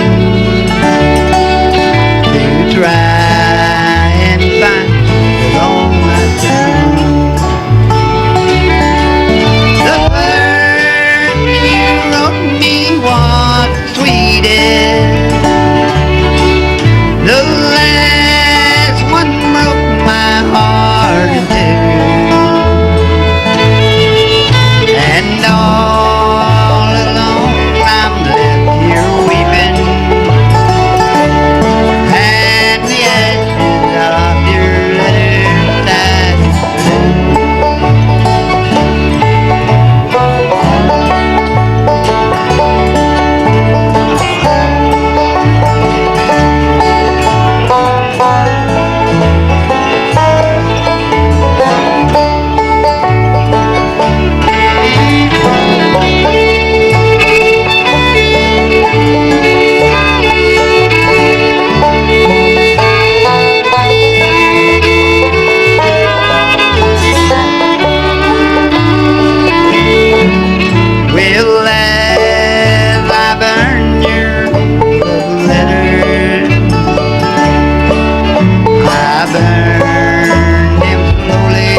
to try and find the wrong I've done. The word you wrote me was sweetest. The last one broke my heart in two. And all alone I'm left here weeping, and the ashes of your letter died Well, as I burn your letters, I burn them slowly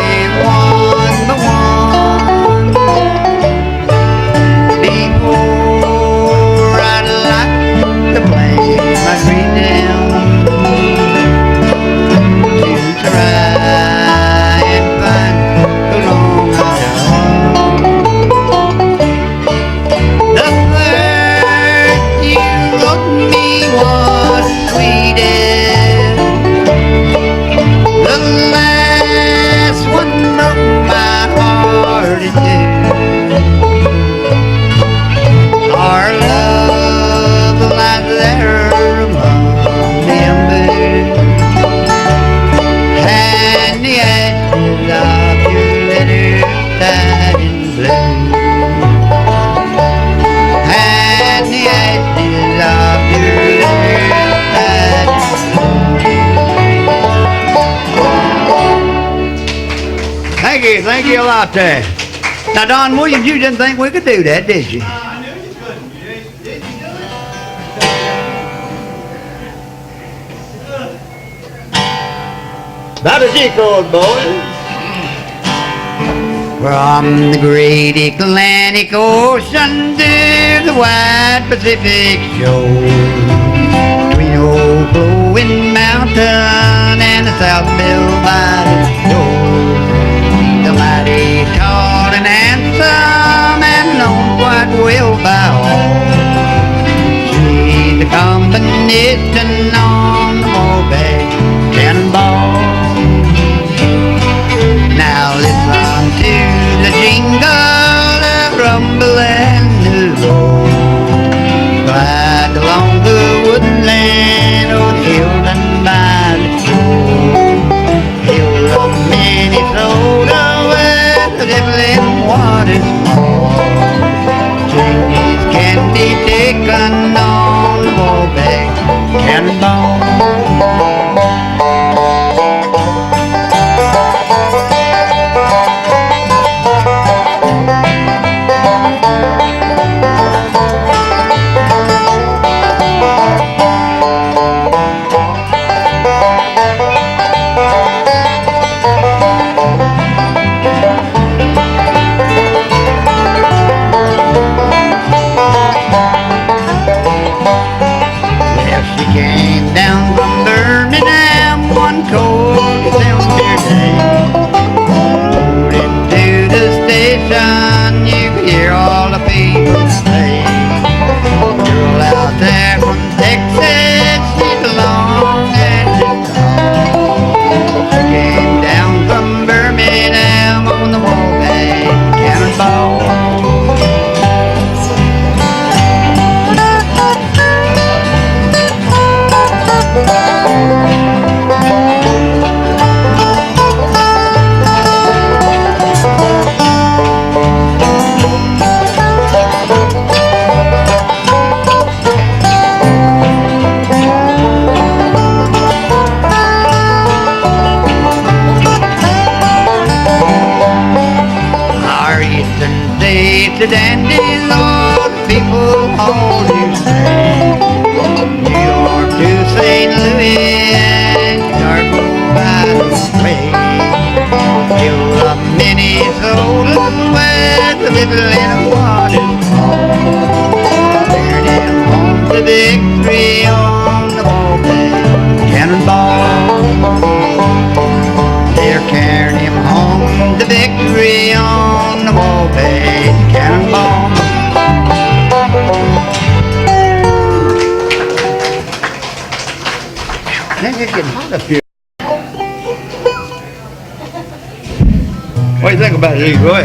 one by one. Before I'd light the flame, I'd read them to try and find the wrong I've done. The word you wrote me was sweetest. The last one broke my heart in two. Our love lies there among the embers, and the ashes of your letters died in blue. And the ashes of your letters died in blue. Thank you a lot there. Now, Don Williams, you didn't think we could do that, did you? I knew you couldn't. Did you do it? About a dick, old boy. From the great Atlantic Ocean to the wide Pacific shore, between old glowing mountain and the South Bill by the shore, the mighty tall and handsome and known quite well by all. She's the combination on the Warbeck Cannonball. Now listen to the jingle, the rumble and the roll. Glide along the woodland or the hills and by the shore. Hills of Minnesota where the dibbling waters fall. Changes can be taken on the Warbeck Cannonball. It's a dandy, Lord, people hold you stand. New York to St. Louis and Chicago by the way. Till up Minnesota where the little and waterfall. Carried him home to victory on the ballplay cannonball. They're carrying him home to victory on the ballplay cannonball. I think it's getting hot up here. What do you think about it, Leroy?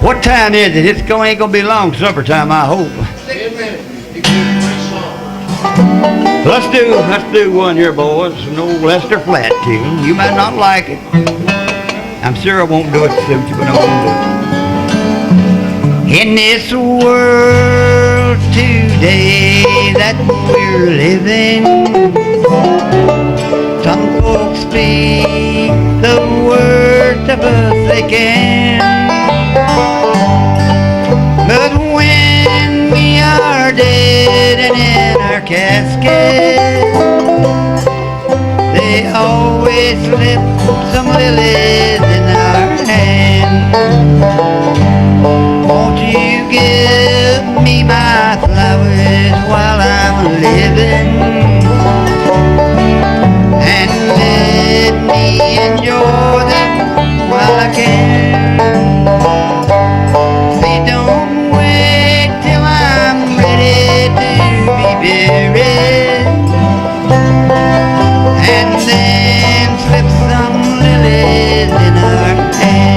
What time is it? It's ain't gonna be long supper time, I hope. 10 minutes. Let's do one here, boys. An old Lester Flat tune. You might not like it. I'm sure I won't do it to suit you, but I won't do it. In this world today that we're living, some folks speak the worst of us they can. But when we are dead and in our casket, they always slip some lilies in our hand. Won't you give me my flowers while I'm living, and let me enjoy them while I can. Please don't wait till I'm ready to be buried, and then slip some lilies in our hand.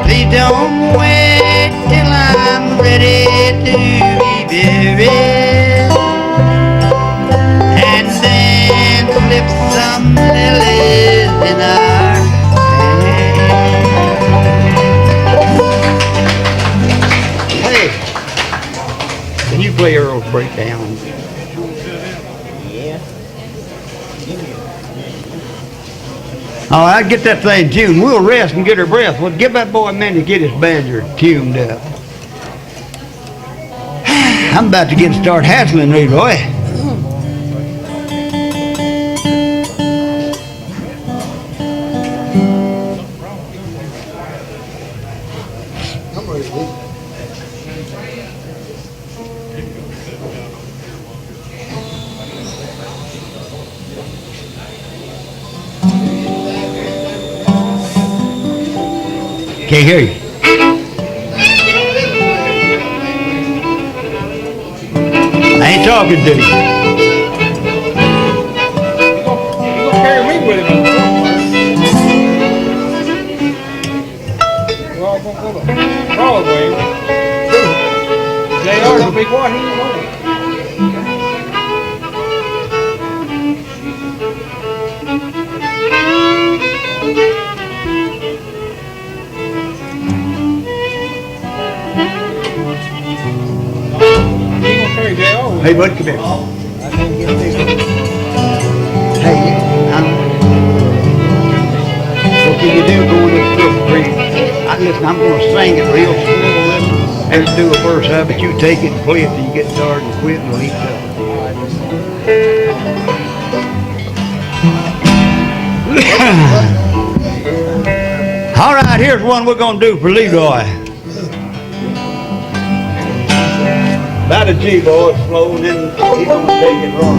Please don't wait till I'm ready to be buried, and then slip some lilies in our hand. Hey, can you play Earl's Breakdown? All right, get that thing tuned. We'll rest and get our breath. Well, give that boy a minute to get his banjo tuned up. I'm about to get start hassling, Leroy. Can't hear you. I ain't talking to you. You gonna carry me with him? Well, I'm gonna go to Broadway. JR gonna be quiet. He ain't going. Hey, bud, come here. I can't get this. this, and I'm going to sing it real slow. And do a verse of it. You take it and play it till you get tired and quit, and we'll eat up. All right, here's one we're going to do for Leroy. About a G, boy, slow, and then he's going to take it wrong.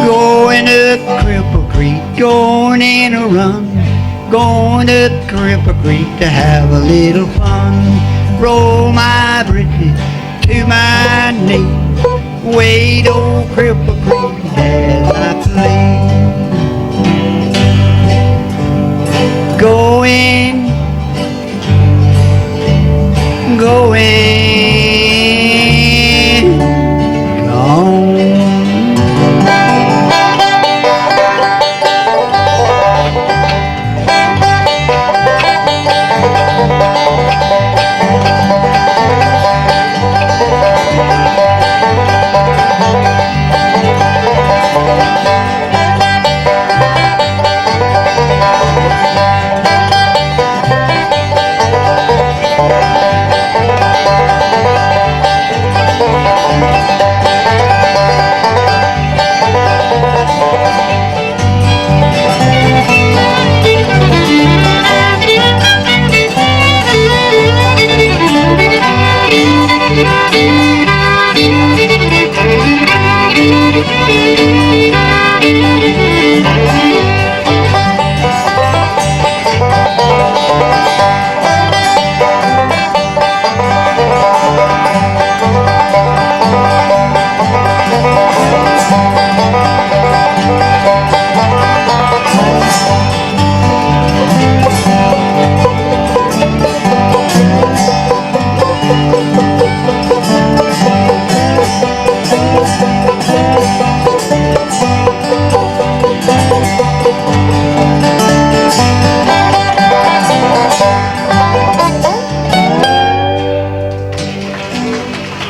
Going up Cripple Creek, going in a run. Going up Cripple Creek to have a little fun. Roll my britches to my knee. Wade old Cripple Creek as I play. Going, gone.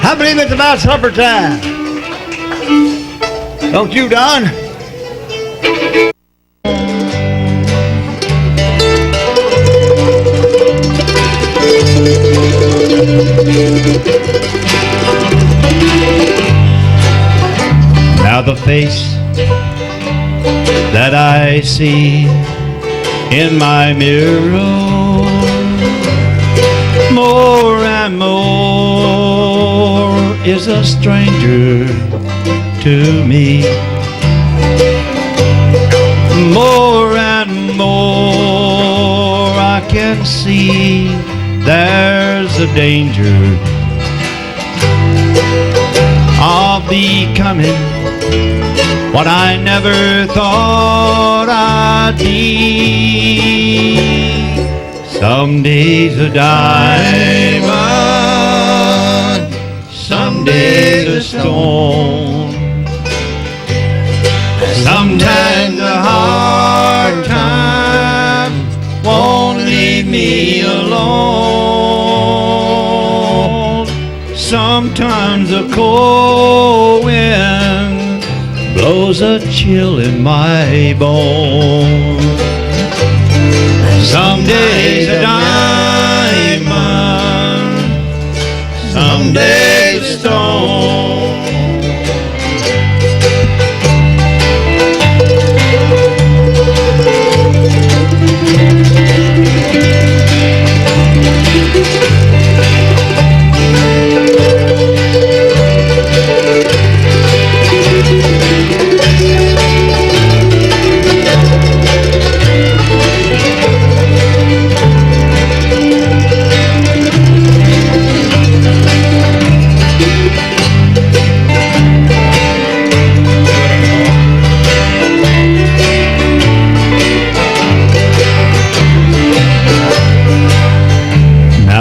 I believe it's about supper time. Don't you, Don? Now the face that I see in my mirror, more and more is a stranger to me. More and more I can see there's a danger of becoming what I never thought I'd be. Some days a diamond, some days a stone. Sometimes a hard time won't leave me alone. Sometimes a cold wind blows a chill in my bones. Some days a diamond, some days a stone.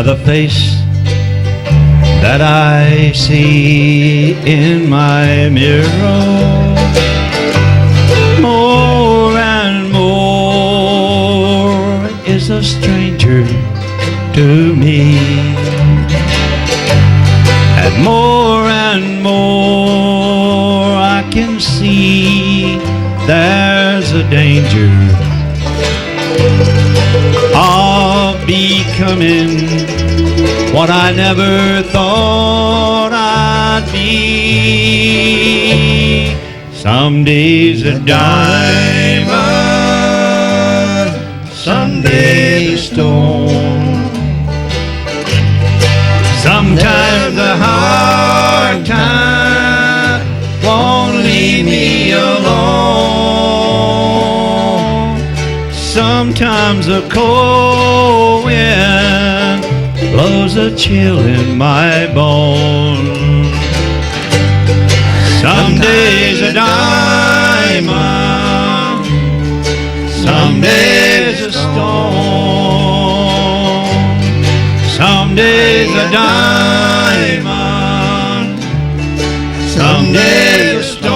The face that I see in my mirror, more and more is a stranger to me. And more I can see there's a danger becoming what I never thought I'd be. Some days a diamond, some days a stone. Sometimes a hard time won't leave me alone. Sometimes a cold wind blows a chill in my bones. Some days a diamond, some days a stone. Some days a diamond, some days a stone.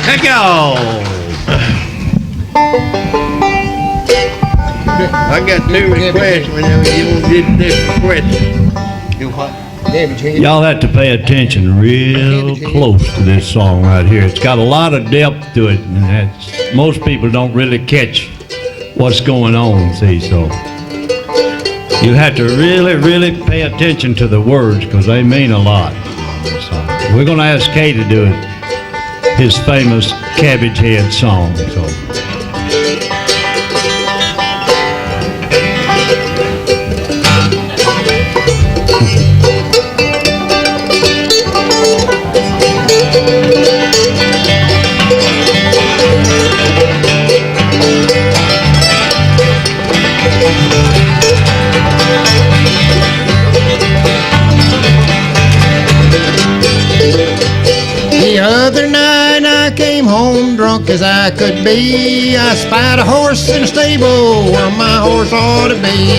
Let go. I got two requests whenever you did this request. Do what? Cabbage head. Y'all have to pay attention real close to this song right here. It's got a lot of depth to it, and most people don't really catch what's going on, see, so you have to really pay attention to the words because they mean a lot. So we're going to ask Kay to do it, his famous Cabbage Head song. So. The other night I came home drunk as I could be. I spied a horse in a stable where my horse ought to be.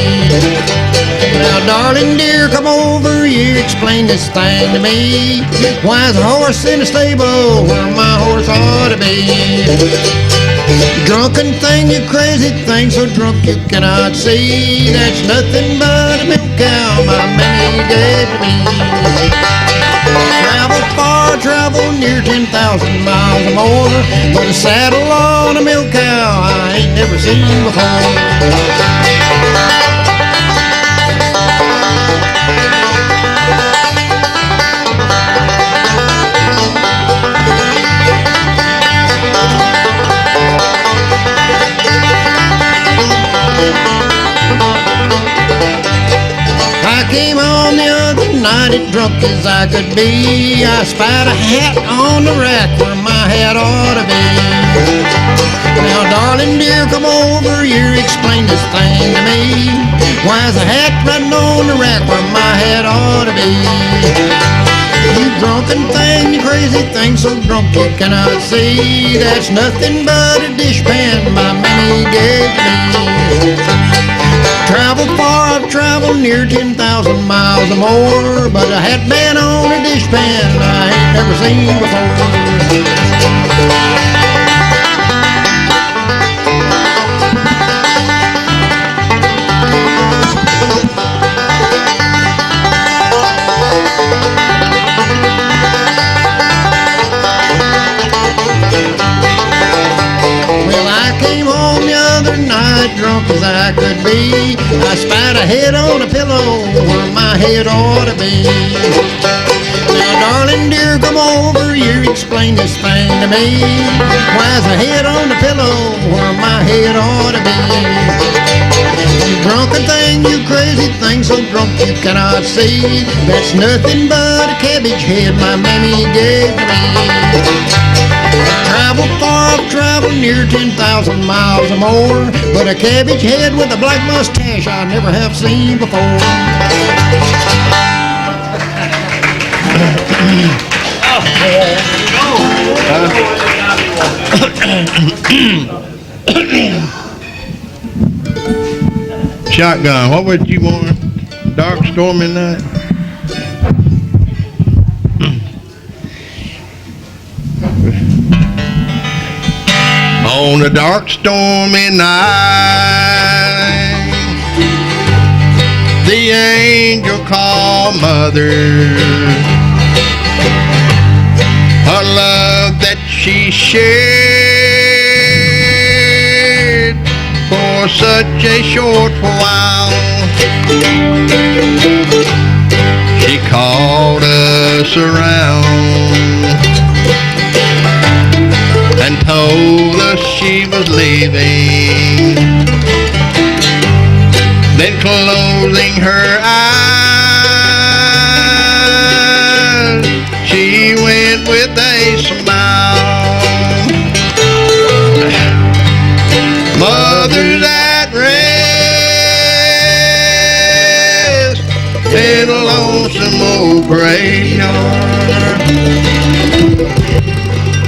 Now, darling dear, come over here, explain this thing to me. Why's a horse in a stable where my horse ought to be? Drunken thing, you crazy thing, so drunk you cannot see. That's nothing but a milk cow my mammy gave to me. Travel far, travel near 10,000 miles or more, but a saddle on a milk cow I ain't never seen before. I came home the other night as drunk as I could be. I spied a hat on the rack where my hat ought to be. Now, darling dear, come over here, explain this thing to me. Why's a hat right on the rack where my hat ought to be? You drunken thing, you crazy thing, so drunk you cannot see. That's nothing but a dishpan my mammy gave me. Travel far, I've traveled near 10,000 miles or more, but a hat man on a dishpan I ain't never seen before. Well, I came home the other night drunk as I could be. I spied a head on a pillow where my head ought to be. Now, darling dear, come over here, explain this thing to me. Why's a head on the pillow where my head ought to be? You drunken thing, you crazy thing, so drunk you cannot see. That's nothing but a cabbage head my mammy gave me. Travel far, I've traveled near 10,000 miles or more, but a cabbage head with a black mustache I never have seen before. Shotgun, what would you want? Dark, stormy night? On a dark, stormy night, the angel called mother. a love that she shared for such a short while. She called us around and told us she was leaving. Then closing her eyes, she went with a smile. Mother's at rest in a lonesome old graveyard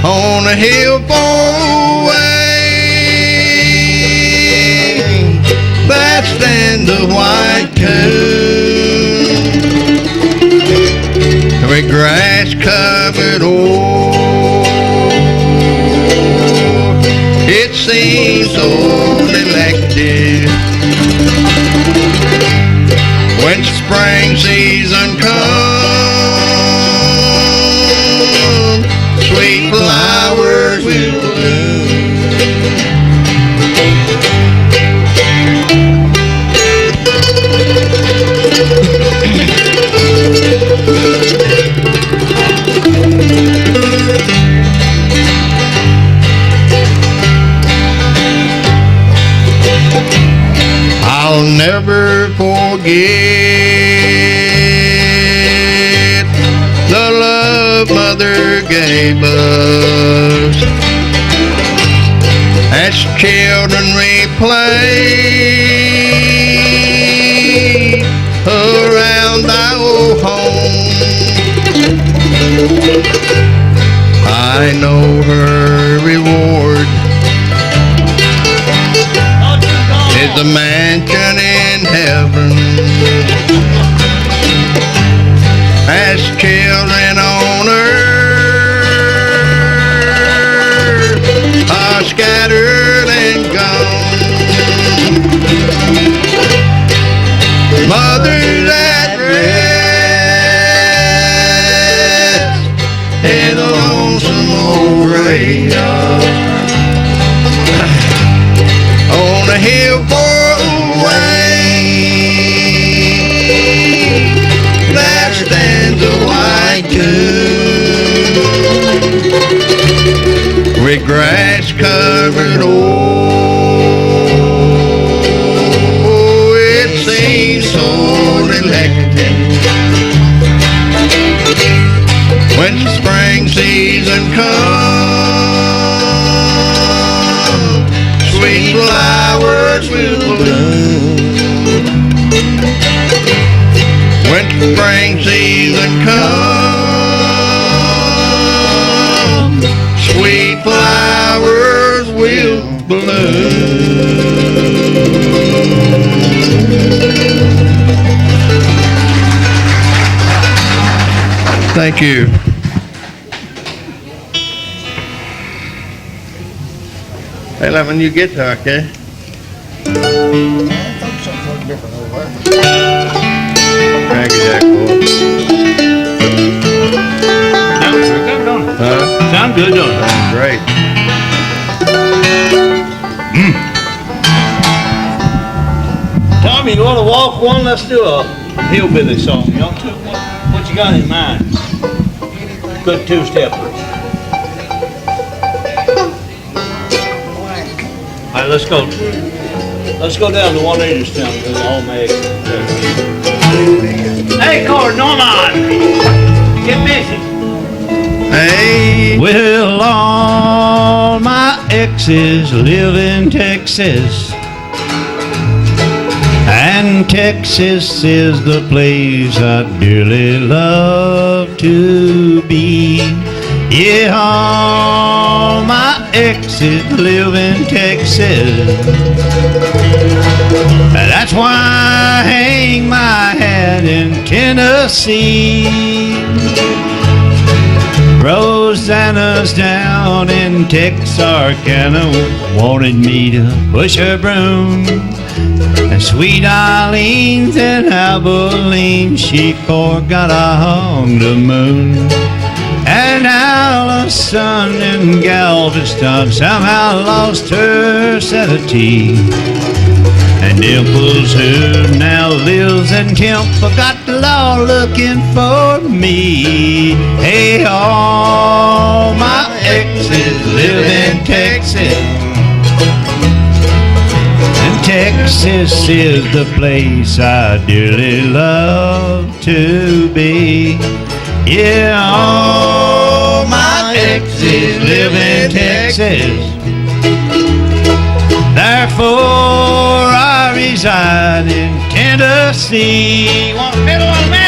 on a hill far away. That stands a white tomb with grass covered o'er. It seems so neglected. When spring season comes, sweet flowers will bloom. I'll never forget the love Mother gave us. As children we played around our old home. I know her reward is a mansion in heaven. As children on earth are scattered and gone, mother's at rest in a lonesome old graveyard on a hill far away. There stands a white tomb with grass covered oh, it seems so neglected. When spring season comes, sweet flowers will bloom. When spring season comes, sweet flowers will bloom. Thank you. Hey, let me you get there, okay? Thank you, Jack. Sounds good, don't it? Huh? Sounds good, don't it? Great. Tommy, you want to walk one? Let's do a hillbilly song. You want to? What you got in mind? Good two-steppers. All right, let's go. Let's go down to 180 town. There's all my Hey, Cord, no on. Get busy. Hey. Well, all my exes live in Texas, and Texas is the place I dearly love to be. Yeah, all my exes live in Texas, and that's why I hang my hat in Tennessee. Rosanna's down in Texarkana wanted me to push her broom, and sweet Eileen's in Abilene, she forgot I hung the moon. And Allison in Galveston somehow lost her sanity. And Dimples, who now lives in Temple, got the law looking for me. Hey, all my exes live in Texas, and Texas is the place I dearly love to be. Yeah, all my exes live in Texas, therefore I reside in Tennessee. Want to fiddle on, man?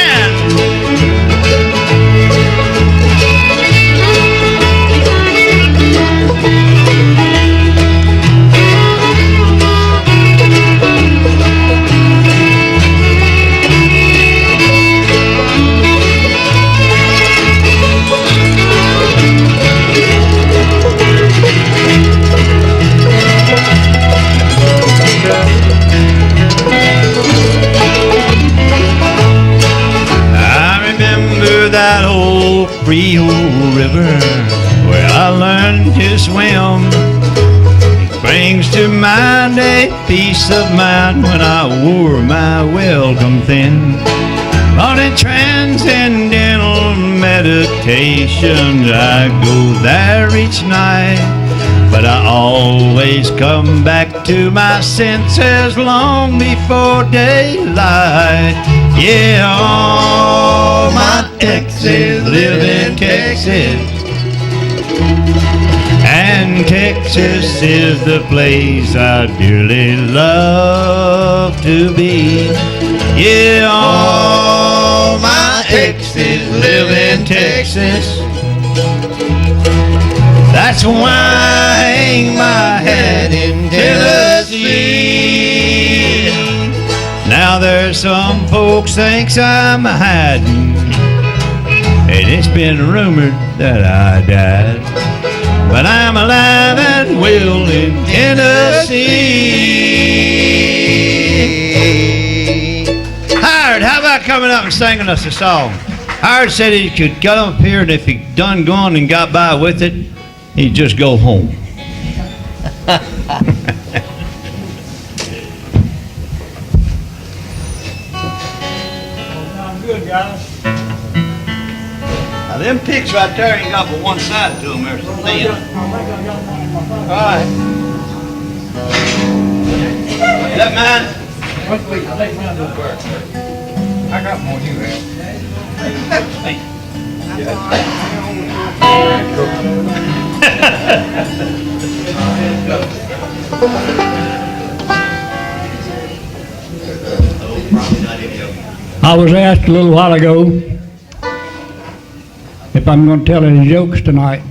That old Frio River where I learned to swim. It brings to mind a peace of mind when I wore my welcome thin. On a transcendental meditation, I go there each night, but I always come back to my senses long before daylight. Yeah, all my exes live in Texas, and Texas is the place I dearly love to be. Yeah, all my exes live in Texas, that's why I hang my hat in Tennessee. Now there's some folks thinks I'm hiding, and it's been rumored that I died, but I'm alive and well in Tennessee. Howard, how about coming up and singing us a song? Howard said he could come up here, and if he done gone and got by with it, he'd just go home. Sounds good, guys. Now them picks right there ain't got but one side to them. There's a thin. All right. Is that mine? Wait, I'll take mine to the bird. I got more you have. I was asked a little while ago if I'm going to tell any jokes tonight.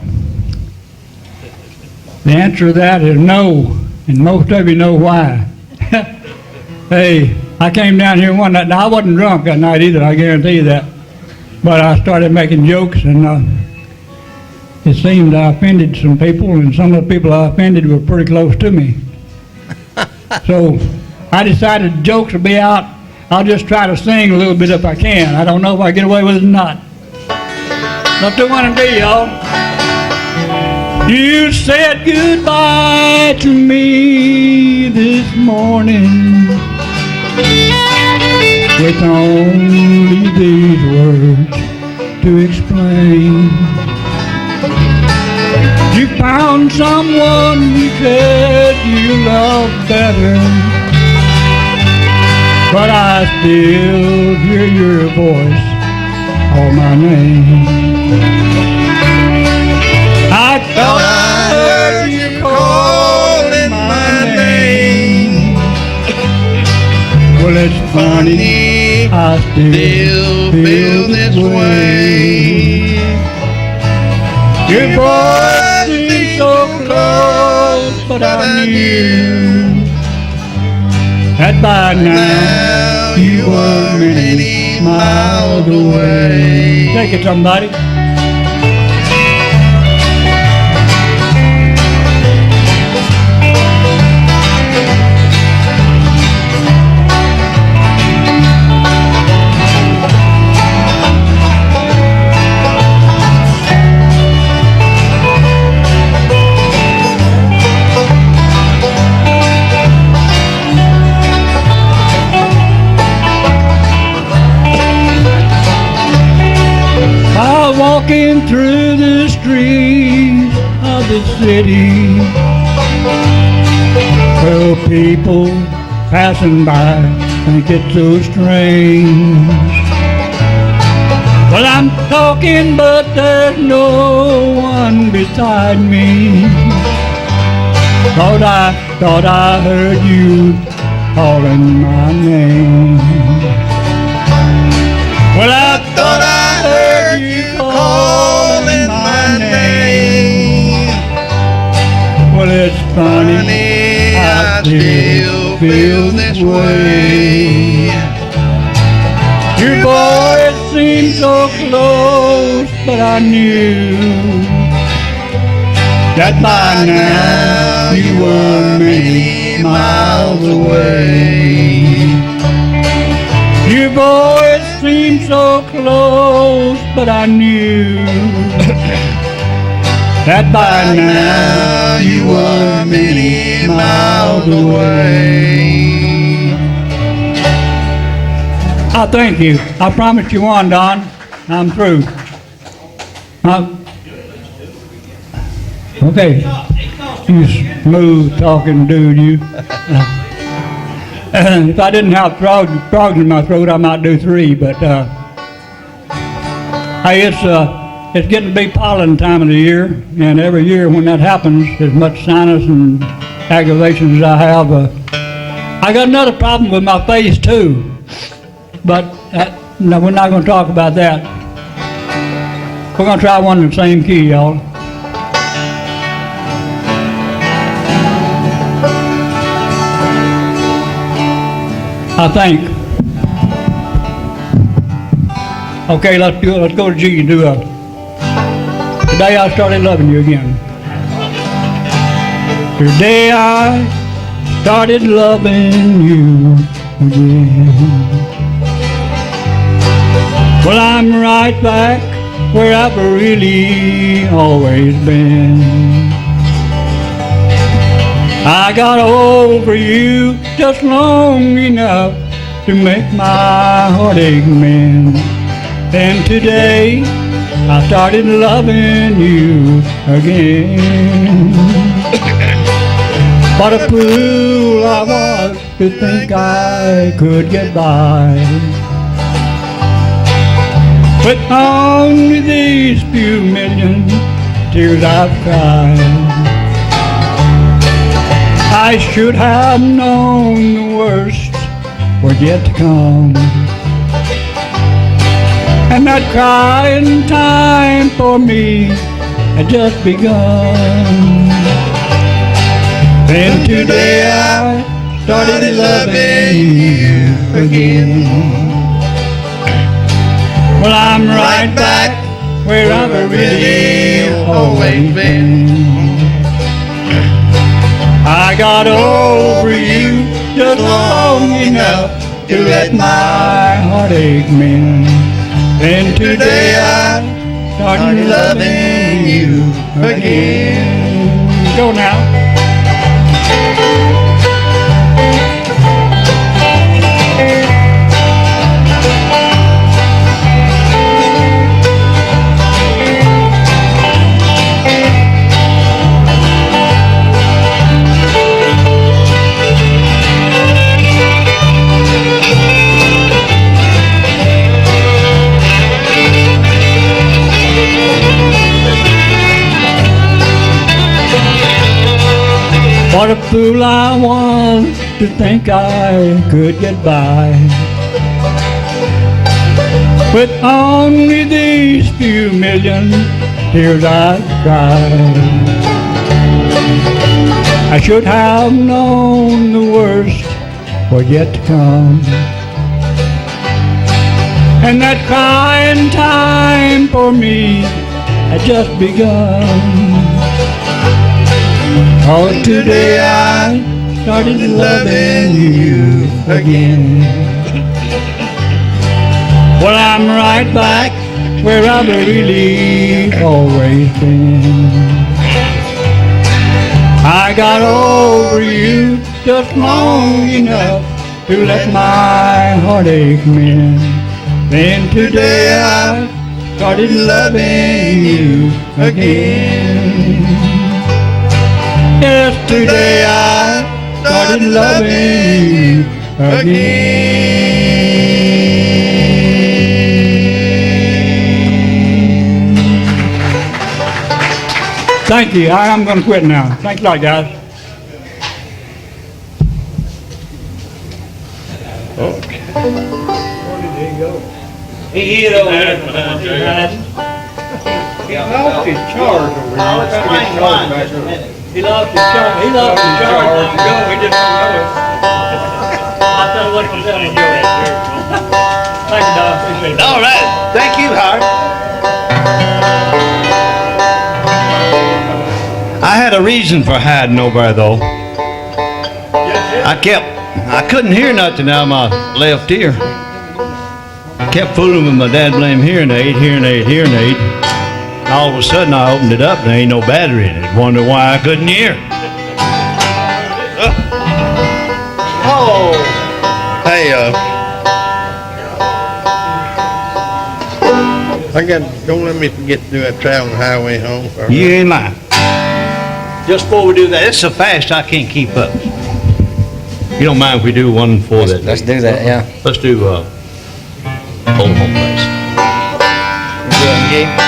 The answer to that is no, and most of you know why. Hey, I came down here one night. Now, I wasn't drunk that night either, I guarantee you that. But I started making jokes, and it seemed I offended some people, and some of the people I offended were pretty close to me. So I decided jokes will be out. I'll just try to sing a little bit if I can. I don't know if I get away with it or not. Not too one and do, y'all. You said goodbye to me this morning with only these words to explain. You found someone you said you loved better, but I still hear your voice call my name. I thought I heard you calling my name. Well, it's funny, I still feel this way. Your voice seems so close, but I knew that by now you were many miles away. Take it, somebody. walking through the streets of the city. Well, people passing by think it's so strange. Well, I'm talking, but there's no one beside me. Thought I heard you calling my name. Well, I thought I heard you calling my name. Well, it's funny, I still feel this way. Your voice seemed so close, but I knew that by now you were many miles away. Your voice seemed so close, but I knew that by now you were many miles away. I thank you. I promised you one, Don. I'm through. Okay. You smooth talking dude, you. If I didn't have frogs in my throat, I might do 3, but hey, it's getting to be pollen time of the year, and every year when that happens, as much sinus and aggravations as I have, I got another problem with my face too. But no, we're not going to talk about that. We're going to try one in the same key, y'all. I think. Okay, let's do it. Let's go to G and do a. Today I started loving you again. Today I started loving you again. Well, I'm right back where I've really always been. I got over you just long enough to make my heartache mend. And today I started loving you again. What a fool I was to think I could get by with only these few million tears I've cried. I should have known the worst was yet to come, and that crying time for me had just begun. Then today I started loving you again. Well, I'm right back where I've really always been. I got over you just long enough to let my heartache mend. And today I started loving you again. Go now. What a fool I was to think I could get by with only these few million tears I've cried. I should have known the worst was yet to come, and that crying time for me had just begun. Oh, today I started loving you again. Well, I'm right back where I've really always been. I got over you just long enough to let my heartache mend. Then today I started loving you again. Yesterday I started loving you again. Thank you. I'm going to quit now. Thanks a lot, guys. Okay. He hid over there. He lost his charge over here. He lost his charge. He lost his charge long ago. We just don't know it. I'll tell you what was telling you. Thank you, Don. Appreciate it. All right. Thank you, Howard. I had a reason for hiding over there, though. I couldn't hear nothing out of my left ear. I kept fooling with my dad blame hearing aid. And all of a sudden I opened it up and there ain't no battery in it. Wonder why I couldn't hear. Oh, Hey, don't let me forget to do that traveling highway home. You ain't lying. Just before we do that, it's so fast I can't keep up. You don't mind if we do one for that? Let's do that, yeah. Let's do Old Home Place. Yeah.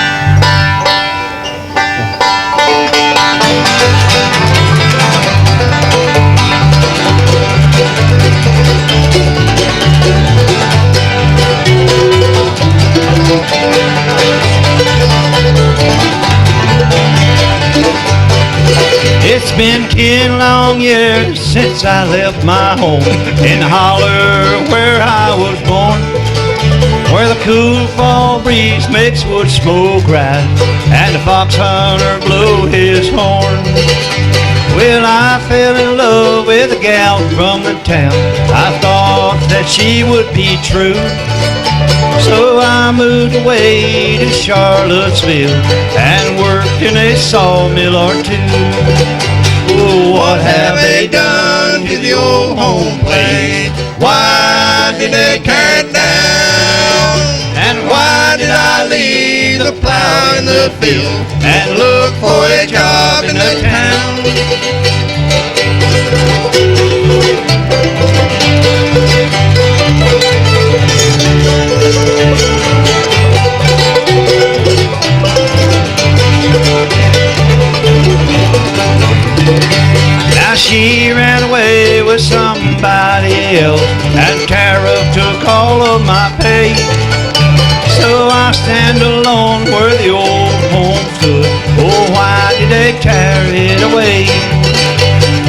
It's been 10 long years since I left my home in the holler where I was born, where the cool fall breeze makes wood smoke rise and the fox hunter blow his horn. Well, I fell in love with a gal from the town. I thought that she would be true, so I moved away to Charlottesville and worked in a sawmill or two. Oh, what have they done to the old home place? Why did they tear it down? And why did I leave the plow in the field and look for a job in the town? Now she ran away with somebody else, and Tara took all of my pay. So I stand alone where the old home stood. Oh, why did they tear it away?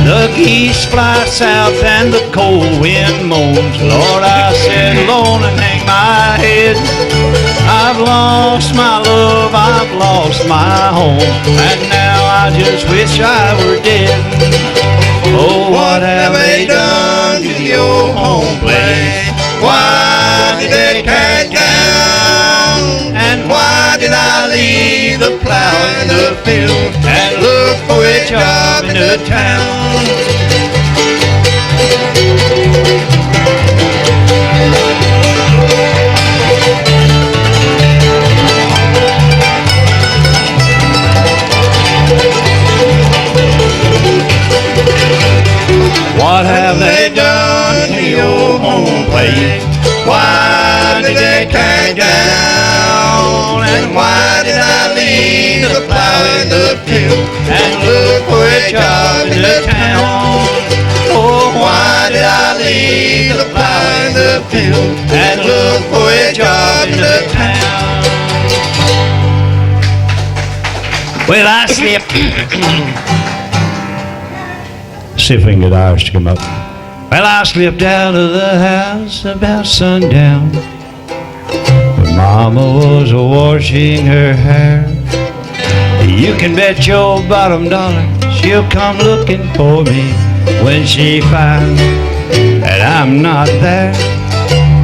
The geese fly south and the cold wind moans. Lord, I sit alone and hang my head. I've lost my love, I've lost my home, and now I just wish I were dead. Oh, what have they done to the old home place? Why did they tear it down? And why did I leave the plow in the field and look for a job in the town? What have they done to the old home place? Why did they tear it down? And why did I leave the plow in the field and look for a job in the town? Oh, why did I leave the plow in the field and look for a job in the town? Well, I slipped. See if we can get ours to come up. Well, I slipped out of the house about sundown, but Mama was washing her hair. You can bet your bottom dollar she'll come looking for me when she finds that I'm not there.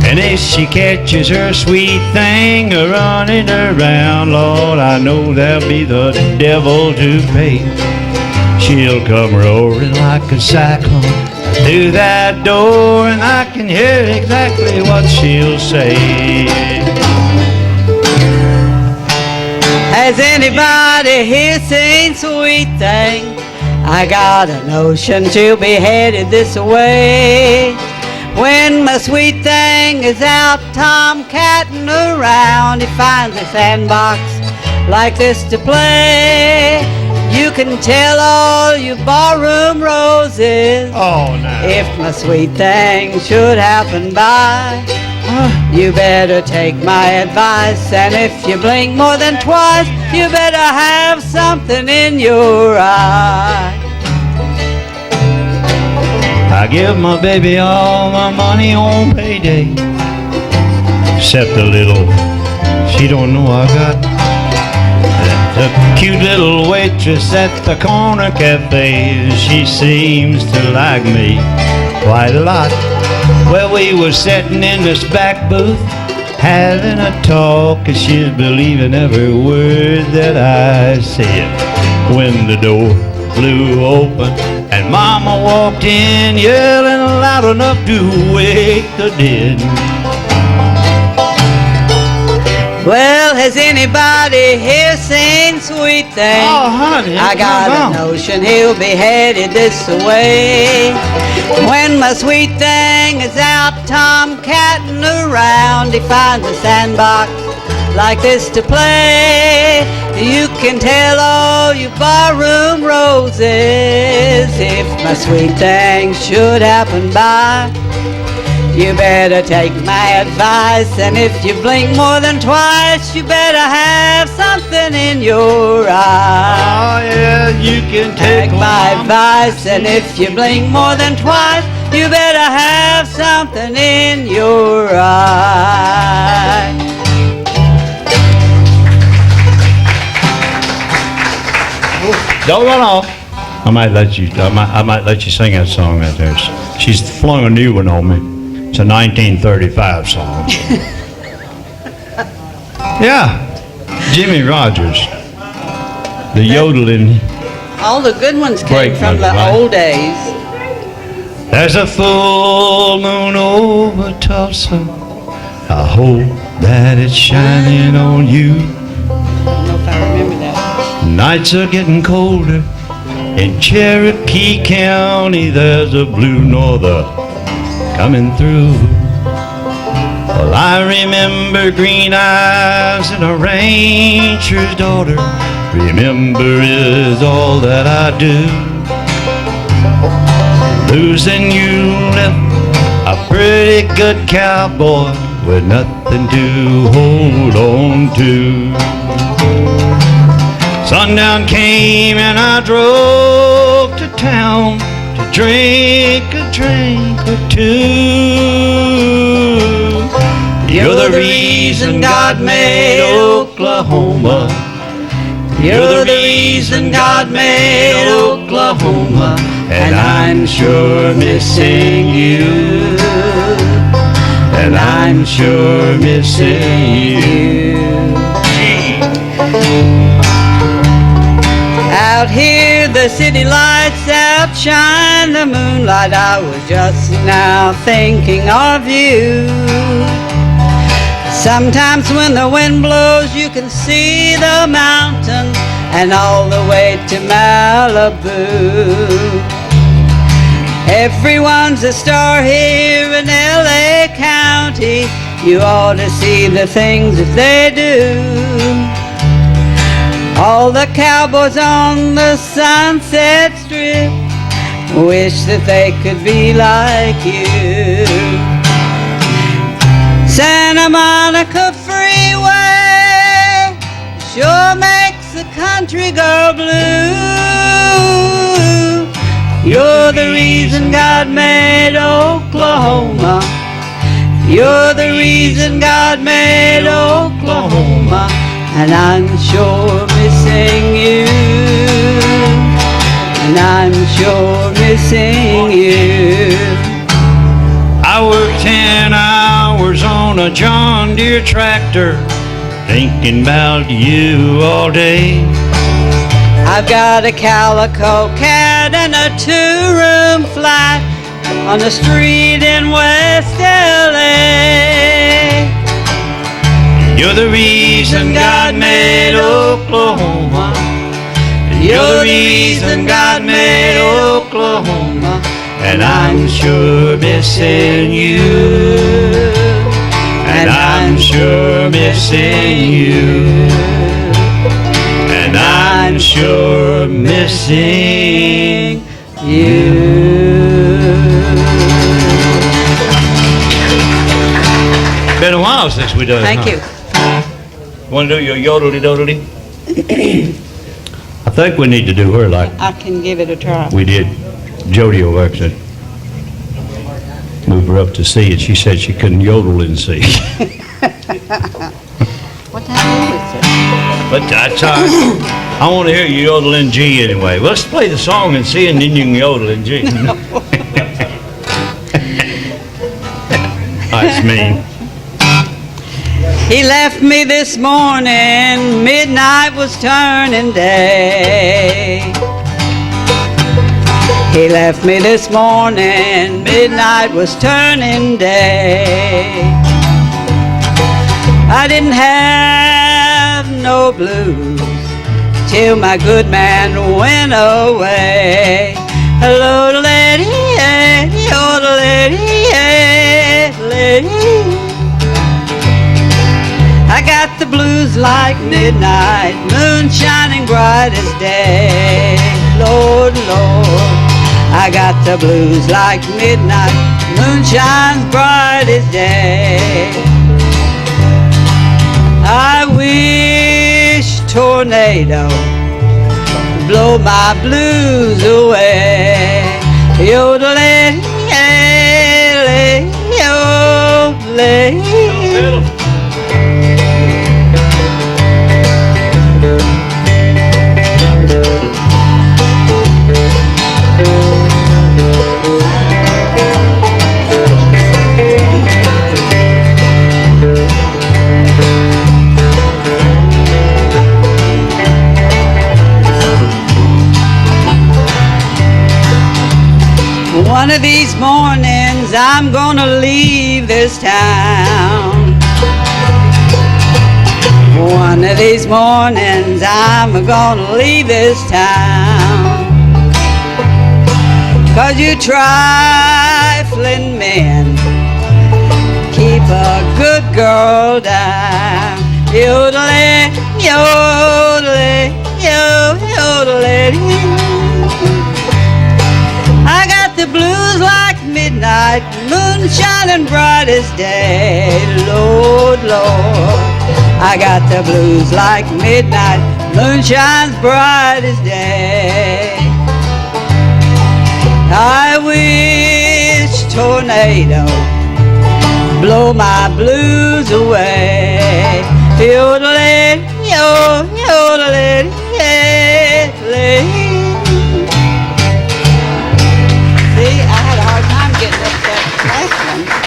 And if she catches her sweet thing running around, Lord, I know there'll be the devil to pay. She'll come roaring like a cyclone through that door, and I can hear exactly what she'll say. Has anybody here seen Sweet Thing? I got a notion she'll be headed this way. When my sweet thing is out tomcatting around, he finds a sandbox like this to play. You can tell all you barroom roses, if my sweet thing should happen by. You better take my advice, and if you blink more than twice, you better have something in your eye. I give my baby all my money on payday, except a little she don't know I got. The cute little waitress at the corner cafe, she seems to like me quite a lot. Well, we were sitting in this back booth having a talk, and she's believing every word that I said. When the door flew open and Mama walked in, yelling loud enough to wake the dead. Well, has anybody here seen Sweet Thing? Oh, honey, I got a notion he'll be headed this way. When my sweet thing is out tomcatting around, he finds a sandbox like this to play. You can tell all you barroom roses, if my sweet thing should happen by. You better take my advice, and if you blink more than twice, you better have something in your eye. Oh yeah, you can take my advice, and if you blink more than twice, you better have something in your eye. Don't run off. I might let you sing that song right there. She's flung a new one on me. It's a 1935 song. Yeah, Jimmy Rogers. The yodeling. All the good ones came from the old days. There's a full moon over Tulsa. I hope that it's shining on you. I don't know if I remember that. Nights are getting colder. In Cherokee County, there's a blue norther coming through. Well, I remember green eyes and a rancher's daughter. Remember is all that I do. Losing you left a pretty good cowboy with nothing to hold on to. Sundown came and I drove to town to drink a drink or two. You're the reason God made Oklahoma. You're the reason God made Oklahoma. And I'm sure missing you. And I'm sure missing you. Out here the city lights outshine the moonlight. I was just now thinking of you. Sometimes when the wind blows you can see the mountain and all the way to Malibu. Everyone's a star here in LA County. You ought to see the things that they do. All the cowboys on the Sunset Strip wish that they could be like you. Santa Monica Freeway sure makes a country girl blue. You're the reason God made Oklahoma. You're the reason God made Oklahoma. And I'm sure missing you. And I'm sure missing you. I worked 10 hours on a John Deere tractor, thinking about you all day. I've got a calico cat and a 2-room flat on the street in West LA. You're the reason God made Oklahoma. You're the reason God made Oklahoma. And I'm sure missing you. And I'm sure missing you. And I'm sure missing you. Been a while since we done it. Thank you. Want to do your yodelly-dodelly? I think we need to do her like I can give it a try. we did Jody over there. Move her up to C, and she said she couldn't yodel in C. What time is it? But that's all right. I want to hear you yodel in G anyway. Let's play the song in C, and then you can yodel in G. That's mean. He left me this morning, midnight was turning day. He left me this morning, midnight was turning day. I didn't have no blues till my good man went away. Hello, lady, oh, lady, lady. I got the blues like midnight, moon shining bright as day. Lord, Lord, I got the blues like midnight, moon shines bright as day. I wish tornado would blow my blues away. Yodeling, yodeling. One of these mornings I'm gonna leave this town. One of these mornings I'm gonna leave this town. 'Cause you trifling men keep a good girl down. Yodeling, yodeling, yodeling. I got the blues like midnight, moon shining bright as day. Lord, Lord, I got the blues like midnight, moon shines bright as day. I wish tornado blow my blues away. Yodeling,